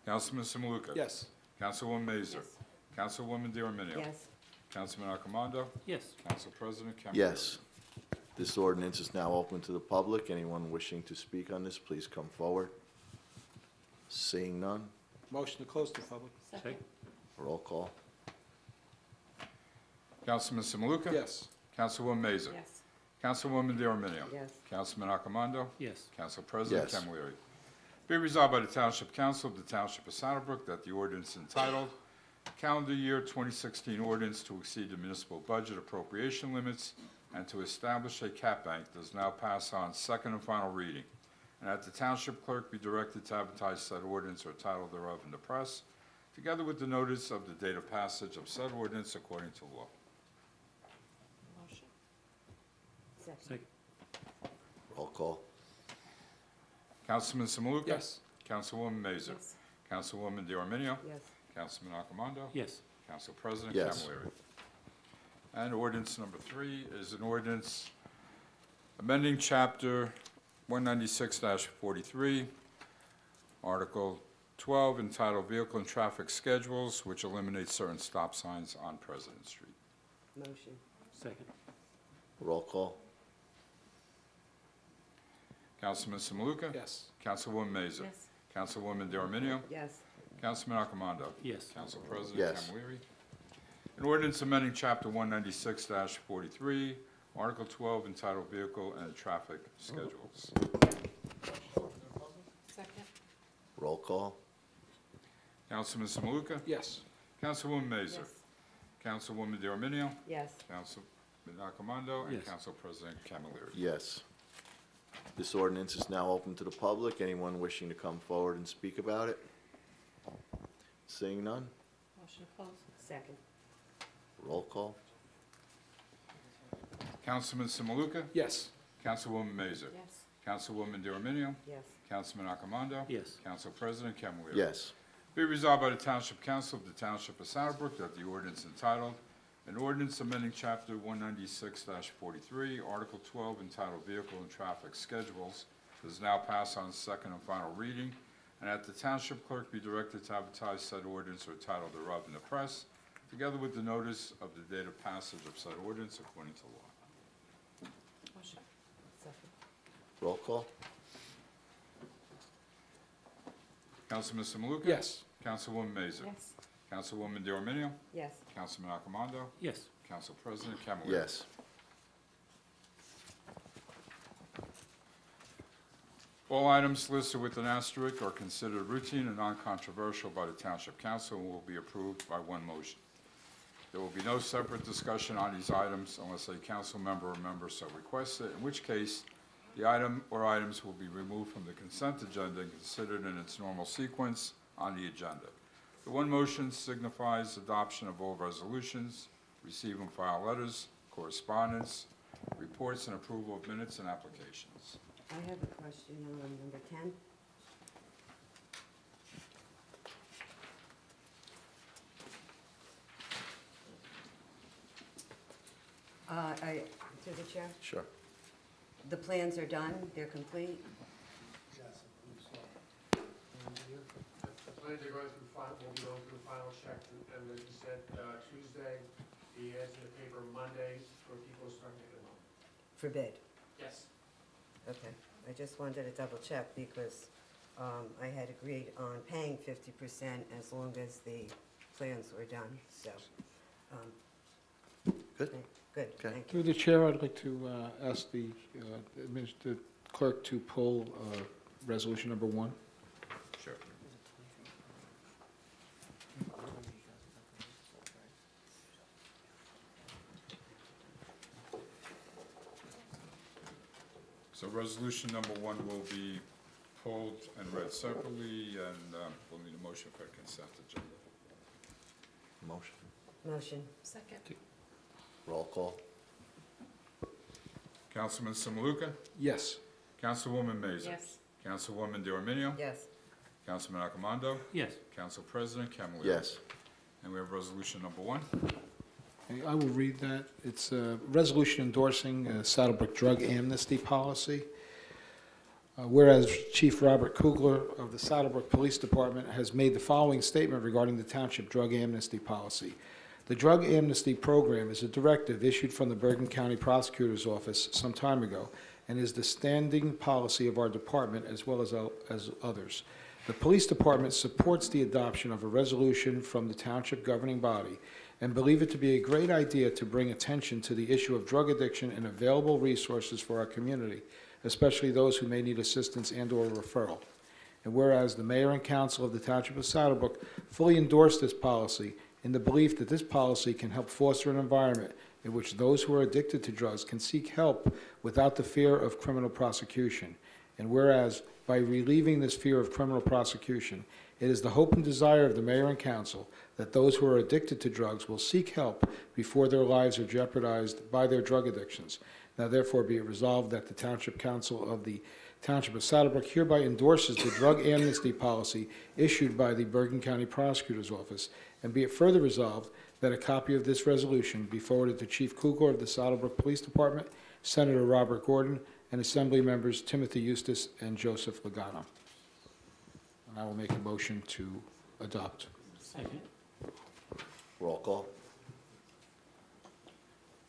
Councilman Simaluka? Yes. Councilwoman Mazer? Yes. Councilwoman D'Arminio? Yes. Councilman Accomando? Yes. Council President Camilleri? Yes. This ordinance is now open to the public. Anyone wishing to speak on this, please come forward. Seeing none, Motion to close to the public? Second. roll call. Councilman Simaluka? Yes. Councilwoman Mazer? Yes. Councilwoman D'Arminio? Yes. Councilman Accomando? Yes. Council President Yes. Camilleri? Be resolved by the Township Council of the Township of Saddlebrook that the ordinance entitled Calendar Year 2016 Ordinance to Exceed the Municipal Budget Appropriation Limits and to Establish a Cap Bank does now pass on second and final reading, and that the Township Clerk be directed to advertise said ordinance or title thereof in the press, together with the notice of the date of passage of said ordinance according to law. Motion. Second. Roll call. Councilman Samaluka? Yes. Councilwoman Mazur? Yes. Councilwoman DeArminio? Yes. Councilman Accomando? Yes. Council President Yes. Camilleri. And ordinance number 3 is an ordinance amending Chapter 196-43, Article 12, entitled Vehicle and Traffic Schedules, which eliminates certain stop signs on President Street. Motion. Second. Roll call. Councilman Samaluka? Yes. Councilwoman Mazur? Yes. Councilwoman DeArminio? Yes. Councilman Accomando? Yes. Council President Yes. Camilleri. An ordinance amending Chapter 196-43, Article 12, entitled Vehicle and Traffic Schedules. Second. Roll call. Councilman Samaluka? Yes. Councilwoman Mazur? Yes. Councilwoman DeArminio? Yes. Councilman Accomando? And Yes. Council President Camilleri. Yes. This ordinance is now open to the public. Anyone wishing to come forward and speak about it? Seeing none? Motion closed. Second. Roll call. Councilman Samaluka? Yes. Councilwoman Mazur? Yes. Councilwoman DeArminio? Yes. Councilman Accomando? Yes. Council President Camilleri. Yes. Be resolved by the Township Council of the Township of Saddlebrook that the ordinance entitled, an ordinance amending Chapter 196-43, Article 12, entitled Vehicle and Traffic Schedules, is now passed on second and final reading, and that the Township Clerk be directed to advertise said ordinance or title thereof in the press, together with the notice of the date of passage of said ordinance according to law. Motion. Second. Roll call. Councilman Samaluka? Yes. Councilwoman Mazur? Yes. Councilwoman DeArminio? Yes. Councilman Accomando? Yes. Council President Camilleri. Yes. All items listed with an asterisk are considered routine and non-controversial by the Township Council and will be approved by one motion. There will be no separate discussion on these items unless a council member or member so requests it, in which case the item or items will be removed from the consent agenda and considered in its normal sequence on the agenda. The one motion signifies adoption of all resolutions, receive and file letters, correspondence, reports, and approval of minutes and applications. I have a question on number 10. To the chair, Sure. the plans are done, they're complete? The plans are going through final, will be going through final check, and as you said, Tuesday, the ads in the paper, Monday, for people to start making them. For bid? Yes. Okay, I just wanted to double check because I had agreed on paying 50% as long as the plans were done, so. Good. Good, Okay. thank you. Through the chair, I'd like to ask the clerk to pull resolution number 1. Sure. So resolution number 1 will be pulled and read separately, and we'll need a motion for consent agenda. Motion. Motion. Second. Roll call. Councilman Samaluka? Yes. Councilwoman Mazur? Yes. Councilwoman DeArminio? Yes. Councilman Accomando? Yes. Council President Camilleri? Yes. And we have resolution number 1. Okay, I will read that. It's a resolution endorsing Saddlebrook drug amnesty policy. Whereas Chief Robert Kugler of the Saddlebrook Police Department has made the following statement regarding the Township drug amnesty policy. The drug amnesty program is a directive issued from the Bergen County Prosecutor's Office some time ago and is the standing policy of our department as well as others. The Police Department supports the adoption of a resolution from the Township governing body and believe it to be a great idea to bring attention to the issue of drug addiction and available resources for our community, especially those who may need assistance and/or referral. And whereas the Mayor and Council of the Township of Saddlebrook fully endorse this policy in the belief that this policy can help foster an environment in which those who are addicted to drugs can seek help without the fear of criminal prosecution. And whereas by relieving this fear of criminal prosecution, It is the hope and desire of the mayor and council that those who are addicted to drugs will seek help before their lives are jeopardized by their drug addictions. Now therefore be it resolved that the Township Council of the Township of Saddlebrook hereby endorses the drug amnesty policy issued by the Bergen County Prosecutor's Office, and be it further resolved that a copy of this resolution be forwarded to Chief Kugler of the Saddlebrook Police Department, Senator Robert Gordon, and Assembly Members Timothy Eustace and Joseph Logano. And I will make a motion to adopt. Second. Roll call.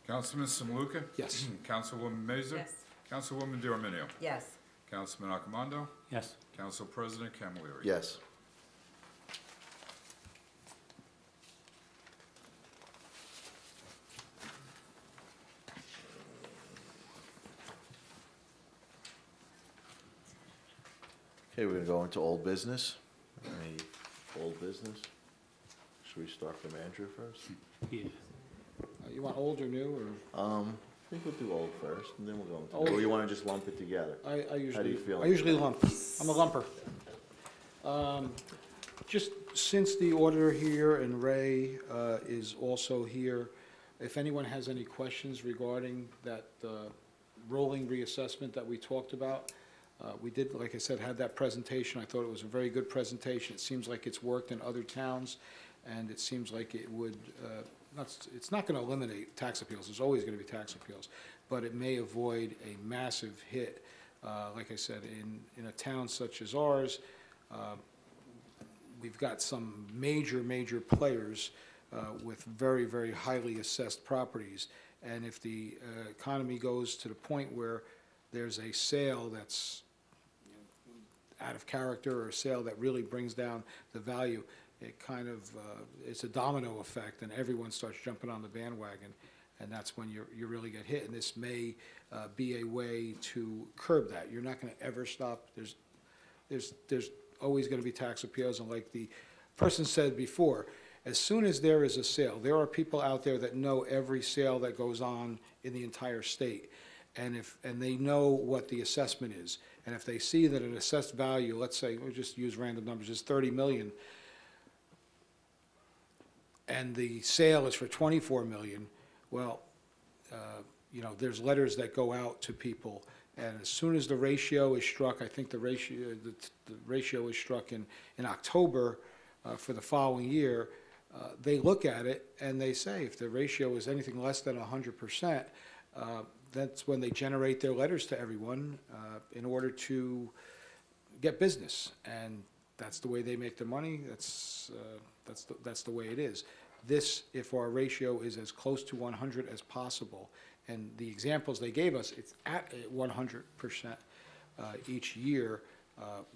Councilman Samaluka? Yes. Councilwoman Maiser? Yes. Councilwoman D'Arminio? Yes. Councilman Accomando? Yes. Council President Camilleri? Yes. Okay, we're gonna go into old business. Any old business? Should we start from Andrew first? Yeah. You want old or new, I think we'll do old first, and then we'll go into, Old. or you wanna just lump it together? or? I usually. How do you feel? I usually lump. I'm a lumper. Just since the auditor here and Ray is also here, if anyone has any questions regarding that rolling reassessment that we talked about, we did, like I said, had that presentation. I thought it was a very good presentation. It seems like it's worked in other towns, and it seems like it would, it's not going to eliminate tax appeals. There's always going to be tax appeals, but it may avoid a massive hit. Like I said, in a town such as ours, we've got some major players with very, very highly assessed properties. And if the economy goes to the point where there's a sale that's out of character, or a sale that really brings down the value, it kind of, it's a domino effect, and everyone starts jumping on the bandwagon, and that's when you really get hit. And this may be a way to curb that. You're not going to ever stop. There's always going to be tax appeals, and like the person said before, as soon as there is a sale, there are people out there that know every sale that goes on in the entire state. And they know what the assessment is. And if they see that an assessed value, let's say, we'll just use random numbers, is 30 million, and the sale is for 24 million, well, there's letters that go out to people, and as soon as the ratio is struck, I think the ratio is struck in October for the following year, they look at it and they say, if the ratio is anything less than 100%, that's when they generate their letters to everyone in order to get business, and that's the way they make their money. That's the way it is. This, if our ratio is as close to 100 as possible, and the examples they gave us, it's at 100% each year,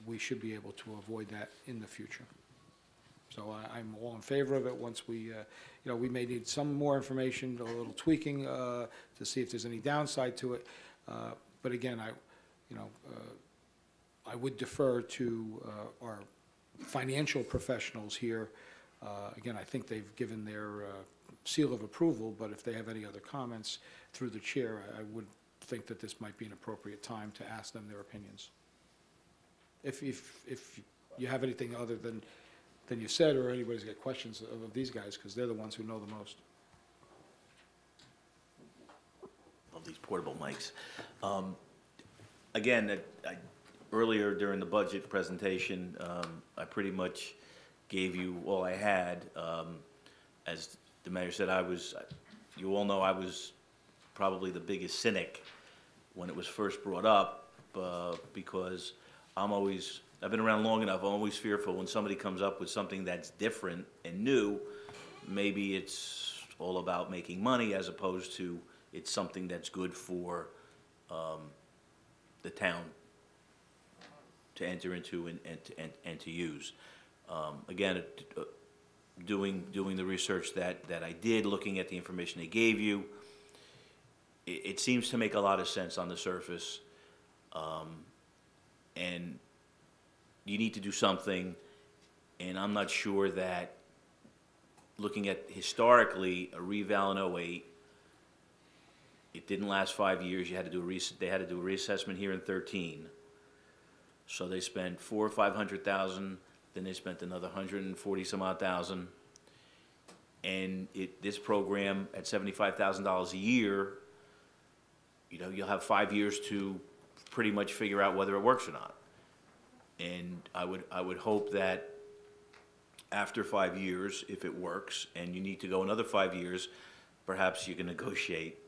we should be able to avoid that in the future. So I'm all in favor of it. Once we, we may need some more information, a little tweaking to see if there's any downside to it. But again, I would defer to our financial professionals here. Again, I think they've given their seal of approval, but if they have any other comments through the chair, I would think that this might be an appropriate time to ask them their opinions. If you have anything other than you said, or anybody's got questions of these guys, because they're the ones who know the most. Of these portable mics. Again, earlier during the budget presentation, I pretty much gave you all I had. As the mayor said, you all know I was probably the biggest cynic when it was first brought up, because I've been around long enough, I'm always fearful when somebody comes up with something that's different and new. Maybe it's all about making money as opposed to it's something that's good for the town to enter into and to use. Again, doing the research that I did, looking at the information they gave you, it seems to make a lot of sense on the surface, and you need to do something, and I'm not sure that, looking at historically, a reval in 08, it didn't last 5 years. They had to do a reassessment here in 13. So they spent $400,000 or $500,000 then they spent another 140 some odd thousand. And this program at $75,000 a year, you know, you'll have 5 years to pretty much figure out whether it works or not. And I would hope that after 5 years, if it works, and you need to go another 5 years, perhaps you can negotiate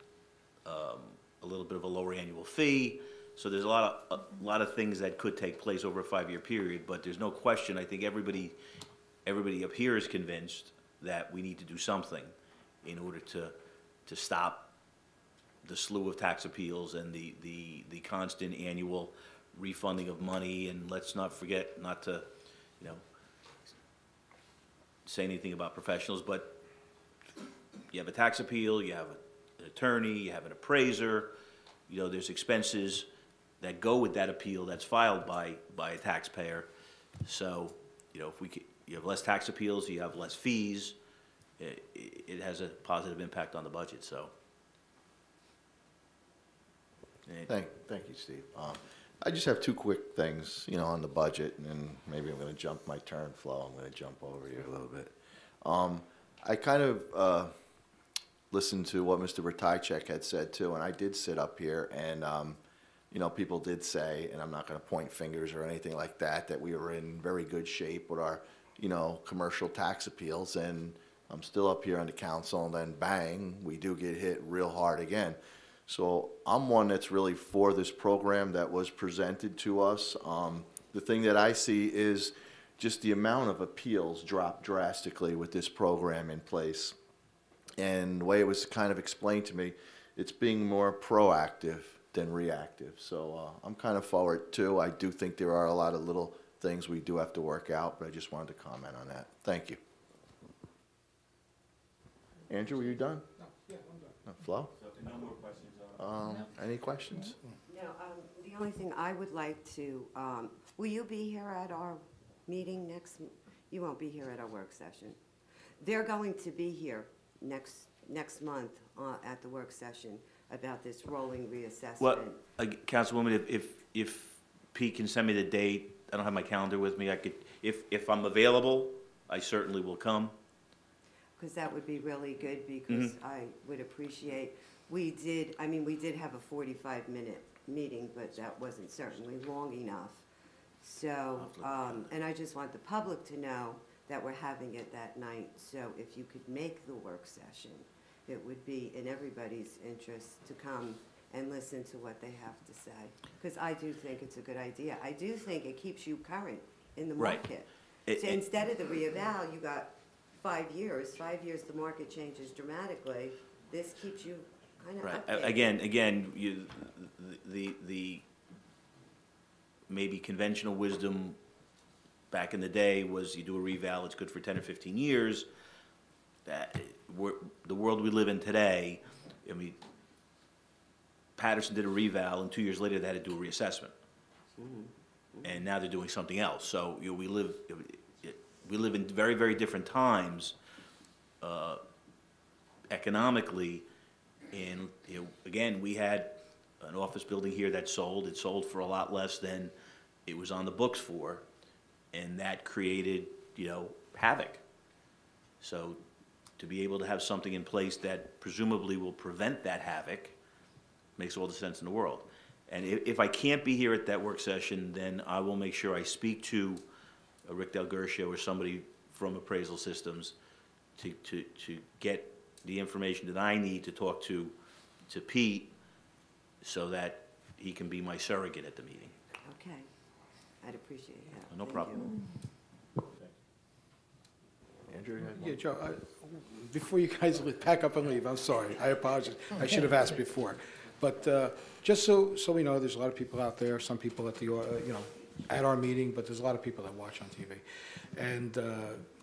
a little bit of a lower annual fee. So there's a lot of things that could take place over a 5-year period, but there's no question, I think everybody up here is convinced that we need to do something in order to stop the slew of tax appeals and the constant annual refunding of money. And let's not forget not to, you know, say anything about professionals, but you have a tax appeal, you have an attorney, you have an appraiser, you know, there's expenses that go with that appeal that's filed by a taxpayer. So, you know, if you have less tax appeals, you have less fees, it has a positive impact on the budget, so. Thank you, Steve. I just have two quick things, you know, on the budget, and then maybe I'm going to jump my turn, Flo. I'm going to jump over you a little bit. I kind of listened to what Mr. Ratajczak had said too, and I did sit up here, and you know, people did say, and I'm not going to point fingers or anything like that, that we were in very good shape with our, you know, commercial tax appeals, and I'm still up here on the council, and then bang, we do get hit real hard again. So I'm one that's really for this program that was presented to us. The thing that I see is just the amount of appeals dropped drastically with this program in place. And the way it was kind of explained to me, it's being more proactive than reactive. So I'm kind of for it too. I do think there are a lot of little things we do have to work out, but I just wanted to comment on that. Thank you. Andrew, were you done? No, yeah, I'm done. No, Flo? No more questions. Any questions? No, the only thing I would like to, will you be here at our meeting next, you won't be here at our work session. They're going to be here next month at the work session about this rolling reassessment. Well, Councilwoman, if Pete can send me the date, I don't have my calendar with me, I could, if I'm available, I certainly will come. Because that would be really good, because I would appreciate, we did have a 45-minute meeting, but that wasn't certainly long enough. So, and I just want the public to know that we're having it that night, so if you could make the work session, it would be in everybody's interest to come and listen to what they have to say. Because I do think it's a good idea. I do think it keeps you current in the market. So instead of the reeval, you got 5 years. 5 years, the market changes dramatically. This keeps you kind of updated. Again, the maybe conventional wisdom back in the day was you do a reval, it's good for 10 or 15 years. The world we live in today, I mean, Patterson did a reval, and 2 years later they had to do a reassessment. And now they're doing something else. So you know, we live in very, very different times economically. And you know, again, we had an office building here that sold. It sold for a lot less than it was on the books for, and that created, you know, havoc. So to be able to have something in place that presumably will prevent that havoc makes all the sense in the world. And if I can't be here at that work session, then I will make sure I speak to Rick Del Gershio or somebody from Appraisal Systems to get the information that I need to talk to Pete so that he can be my surrogate at the meeting. Okay, I'd appreciate that. No Thank problem. you. Andrew, you had one? Yeah, Joe, before you guys pack up and leave, I'm sorry, I apologize. I should have asked before. But just so we know, there's a lot of people out there, some people at the, you know, at our meeting, but there's a lot of people that watch on TV. And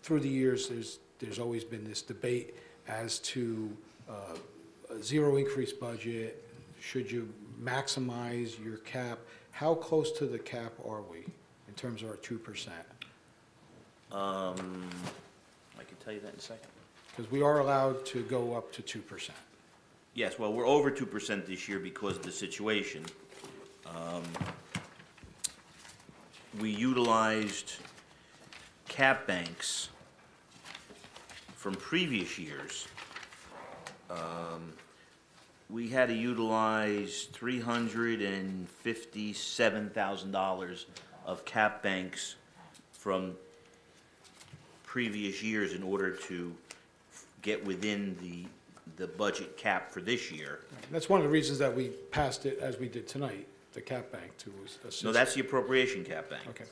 through the years, there's always been this debate as to a zero increase budget. Should you maximize your cap? How close to the cap are we in terms of our 2%? I can tell you that in a second. Because we are allowed to go up to 2%. Yes, well, we're over 2% this year because of the situation. We utilized cap banks from previous years, we had to utilize $357,000 of cap banks from previous years in order to get within the budget cap for this year. That's one of the reasons that we passed it as we did tonight, the cap bank to assist. No, that's the appropriation cap bank. Okay.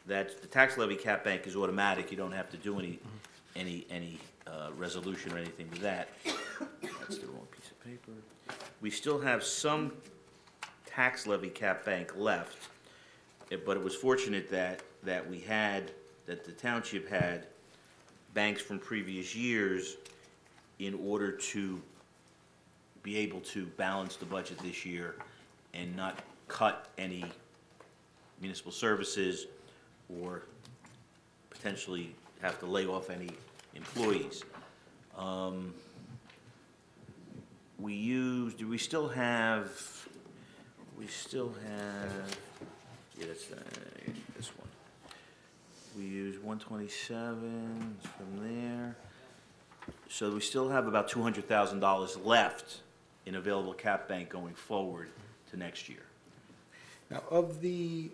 That's, the tax levy cap bank is automatic, you don't have to do any resolution or anything with that. That's the wrong piece of paper. We still have some tax levy cap bank left, but it was fortunate that the township had banks from previous years in order to be able to balance the budget this year and not cut any municipal services or potentially have to lay off any employees. We still have, yeah, that's this one. We use 127 from there. So we still have about $200,000 left in available cap bank going forward to next year. Now, of the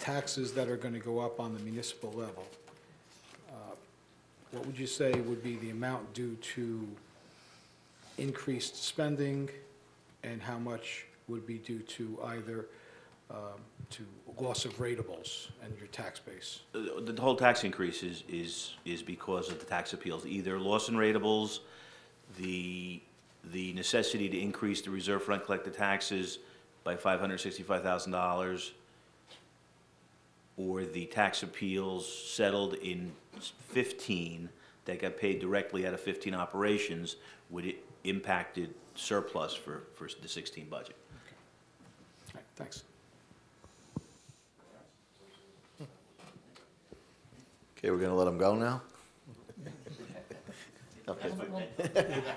taxes that are going to go up on the municipal level, what would you say would be the amount due to increased spending, and how much would be due to either to loss of ratables and your tax base? The whole tax increase is because of the tax appeals, either loss in ratables, the necessity to increase the reserve for uncollected taxes by $565,000, or the tax appeals settled in 15 that got paid directly out of 15 operations, would it impacted surplus for the 16 budget. All right, thanks. Okay, we're going to let them go now? Okay.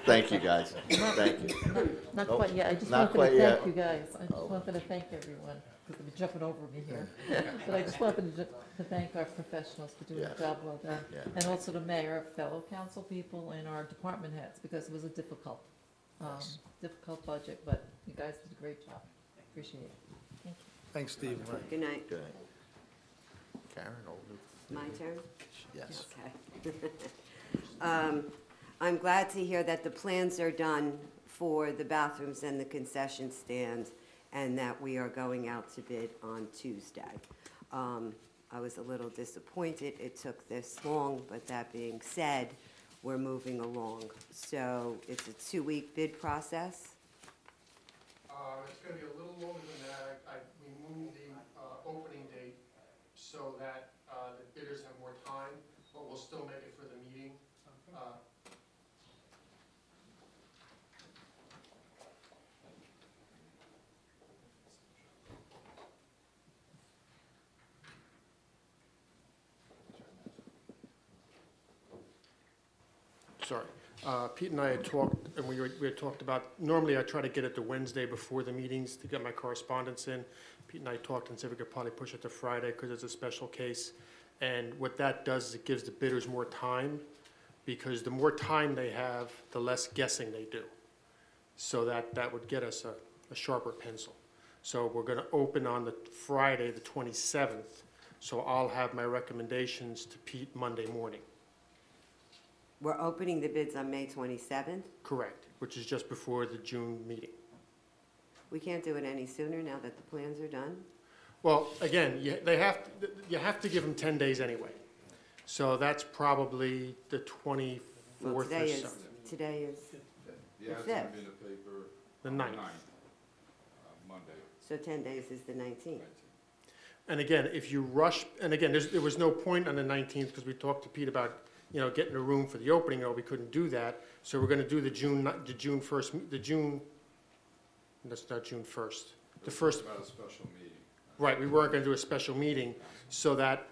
Thank you, guys. Thank you. Not Nope. quite yet. I just Not wanted quite to yet. thank you guys. I just Oh. wanted to thank everyone, because they've been jumping over me here. But I just wanted to thank our professionals for doing Yes. a job well done. Yeah. And also the mayor, fellow council people, and our department heads, because it was a difficult budget, but you guys did a great job. Appreciate it. Thank you. Thanks, Steve. Good night. Good. Karen, over. My turn? Yes. Okay. I'm glad to hear that the plans are done for the bathrooms and the concession stands, and that we are going out to bid on Tuesday. I was a little disappointed it took this long, but that being said, we're moving along. So it's a 2-week bid process? It's gonna be a little longer than that. We moved the opening date so that the bidders have more time, but we'll still make it for the meeting. Sorry. Pete and I had talked, and we had talked about, normally I try to get it the Wednesday before the meetings to get my correspondence in. Pete and I talked and said we could probably push it to Friday because it's a special case. And what that does is it gives the bidders more time, because the more time they have, the less guessing they do. So that would get us a sharper pencil. So we're going to open on the Friday, the 27th. So I'll have my recommendations to Pete Monday morning. We're opening the bids on May 27th? Correct, which is just before the June meeting. We can't do it any sooner now that the plans are done? Well, again, you have to give them 10 days anyway. So that's probably the 24th Well, or today so. today is Yeah, it's The gonna 5th. be in the paper. The 9th. Monday. So 10 days is the 19th. And again, if you rush, and again, there was no point on the 19th, because we talked to Pete about, getting a room for the opening, or we couldn't do that. So we're gonna do the June 1st, that's not June 1st. The first, About a special meeting. right, we weren't gonna do a special meeting, so that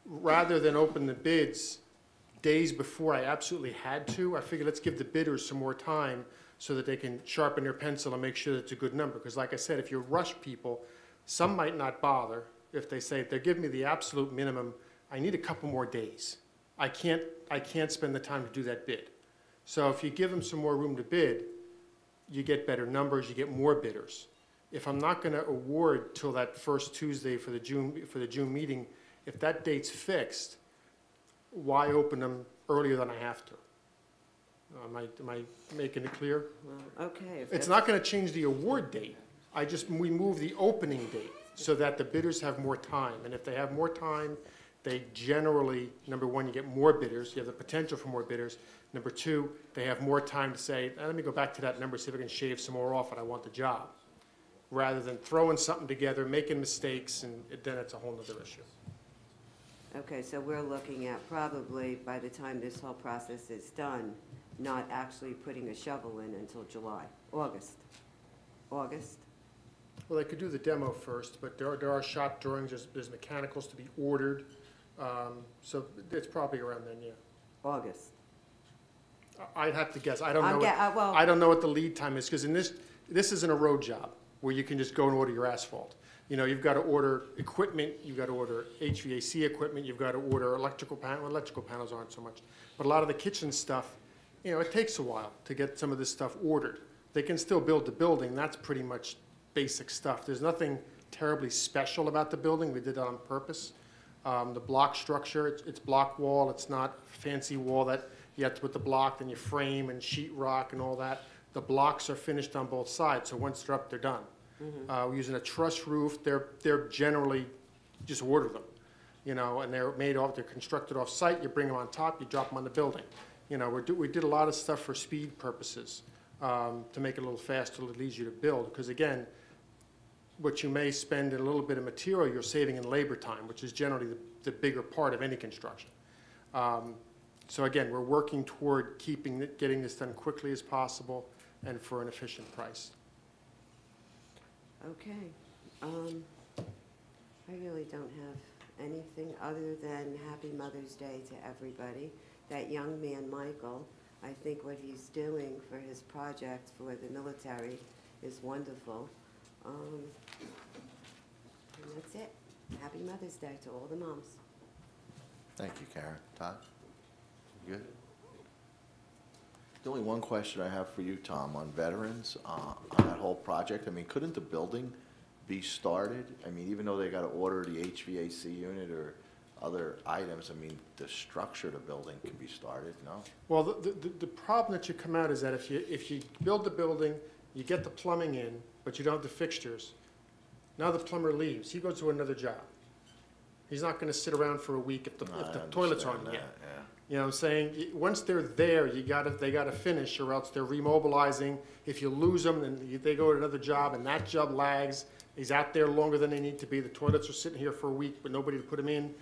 rather than open the bids days before I absolutely had to, I figured let's give the bidders some more time so that they can sharpen their pencil and make sure that it's a good number. Because like I said, if you rush people, some might not bother, if they say, if they're giving me the absolute minimum, I need a couple more days. I can't spend the time to do that bid. So if you give them some more room to bid, you get better numbers, you get more bidders. If I'm not gonna award till that first Tuesday for the June meeting, if that date's fixed, why open them earlier than I have to? Am I making it clear? Well, okay. if It's that's- not gonna change the award date. We move the opening date so that the bidders have more time. And if they have more time, they generally, number one, you get more bidders. You have the potential for more bidders. Number two, they have more time to say, let me go back to that number, see if I can shave some more off and I want the job. Rather than throwing something together, making mistakes, and then it's a whole nother issue. Okay, so we're looking at probably, by the time this whole process is done, not actually putting a shovel in until August. August? Well, they could do the demo first, but there are shop drawings, there's mechanicals to be ordered. So it's probably around then, yeah. August. I'd have to guess. I don't know. well- I don't know what the lead time is, because this isn't a road job where you can just go and order your asphalt. You know, you've got to order equipment, you've got to order HVAC equipment, you've got to order electrical panels aren't so much. But a lot of the kitchen stuff, you know, it takes a while to get some of this stuff ordered. They can still build the building, that's pretty much basic stuff. There's nothing terribly special about the building, we did that on purpose. The block structure, it's block wall, it's not fancy wall that you have to put the block, then you frame and sheet rock and all that. The blocks are finished on both sides, so once they're up, they're done. We're using a truss roof, they're generally, just order them, you know, and they're constructed off-site, you bring them on top, you drop them on the building. You know, we did a lot of stuff for speed purposes, to make it a little faster, a little easier to build, because again, what you may spend in a little bit of material, you're saving in labor time, which is generally the bigger part of any construction. So again, we're working toward getting this done quickly as possible and for an efficient price. Okay. I really don't have anything other than Happy Mother's Day to everybody. That young man, Michael, I think what he's doing for his project for the military is wonderful. And that's it. Happy Mother's Day to all the moms. Thank you, Karen. Todd? You good? The only one question I have for you, Tom, on veterans, on that whole project, I mean, couldn't the building be started? I mean, even though they got to order the HVAC unit or other items, I mean, the structure of the building can be started, no? Well, the problem that you come out is that if you build the building, you get the plumbing in, but you don't have the fixtures, now the plumber leaves, he goes to another job. He's not going to sit around for a week if the toilets aren't yet. Yeah. You know what I'm saying? Once they're there, they gotta finish, or else they're remobilizing. If you lose them, then they go to another job, and that job lags. He's out there longer than they need to be. The toilets are sitting here for a week, but nobody to put them in.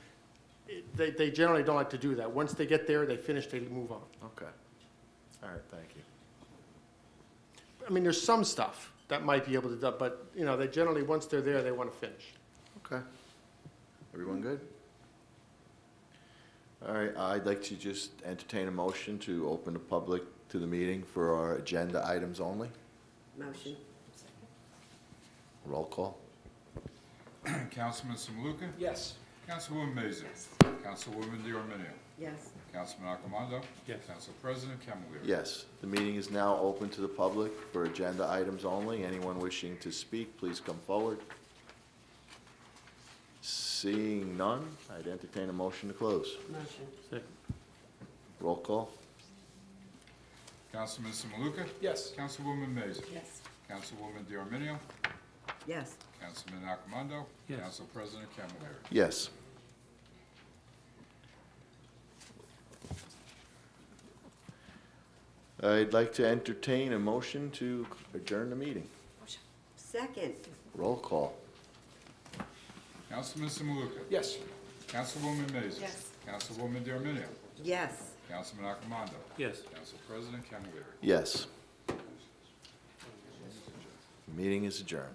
They generally don't like to do that. Once they get there, they finish, they move on. Okay. All right, thank you. I mean, there's some stuff that might be able to do, but, you know, they generally, once they're there, they want to finish. Okay. Everyone good? All right, I'd like to just entertain a motion to open the public to the meeting for our agenda items only. Motion. Roll call. Councilman Samaluka? Yes. Councilwoman Mazer? Councilwoman Diarminio? Yes. Councilman Accomando? Yes. Council President Camilleri? Yes, the meeting is now open to the public for agenda items only. Anyone wishing to speak, please come forward. Seeing none, I'd entertain a motion to close. Motion. Second. Roll call. Councilman Samaluka? Yes. Councilwoman Mazer? Yes. Councilwoman Diarminio? Yes. Councilman Accomando? Yes. Council President Camilleri? Yes. I'd like to entertain a motion to adjourn the meeting. Second. Roll call. Councilman Samaluka? Yes. Councilwoman Mazer? Yes. Councilwoman Diarminio? Yes. Councilman Accomando? Yes. Council President Camilleri? Yes. Meeting is adjourned.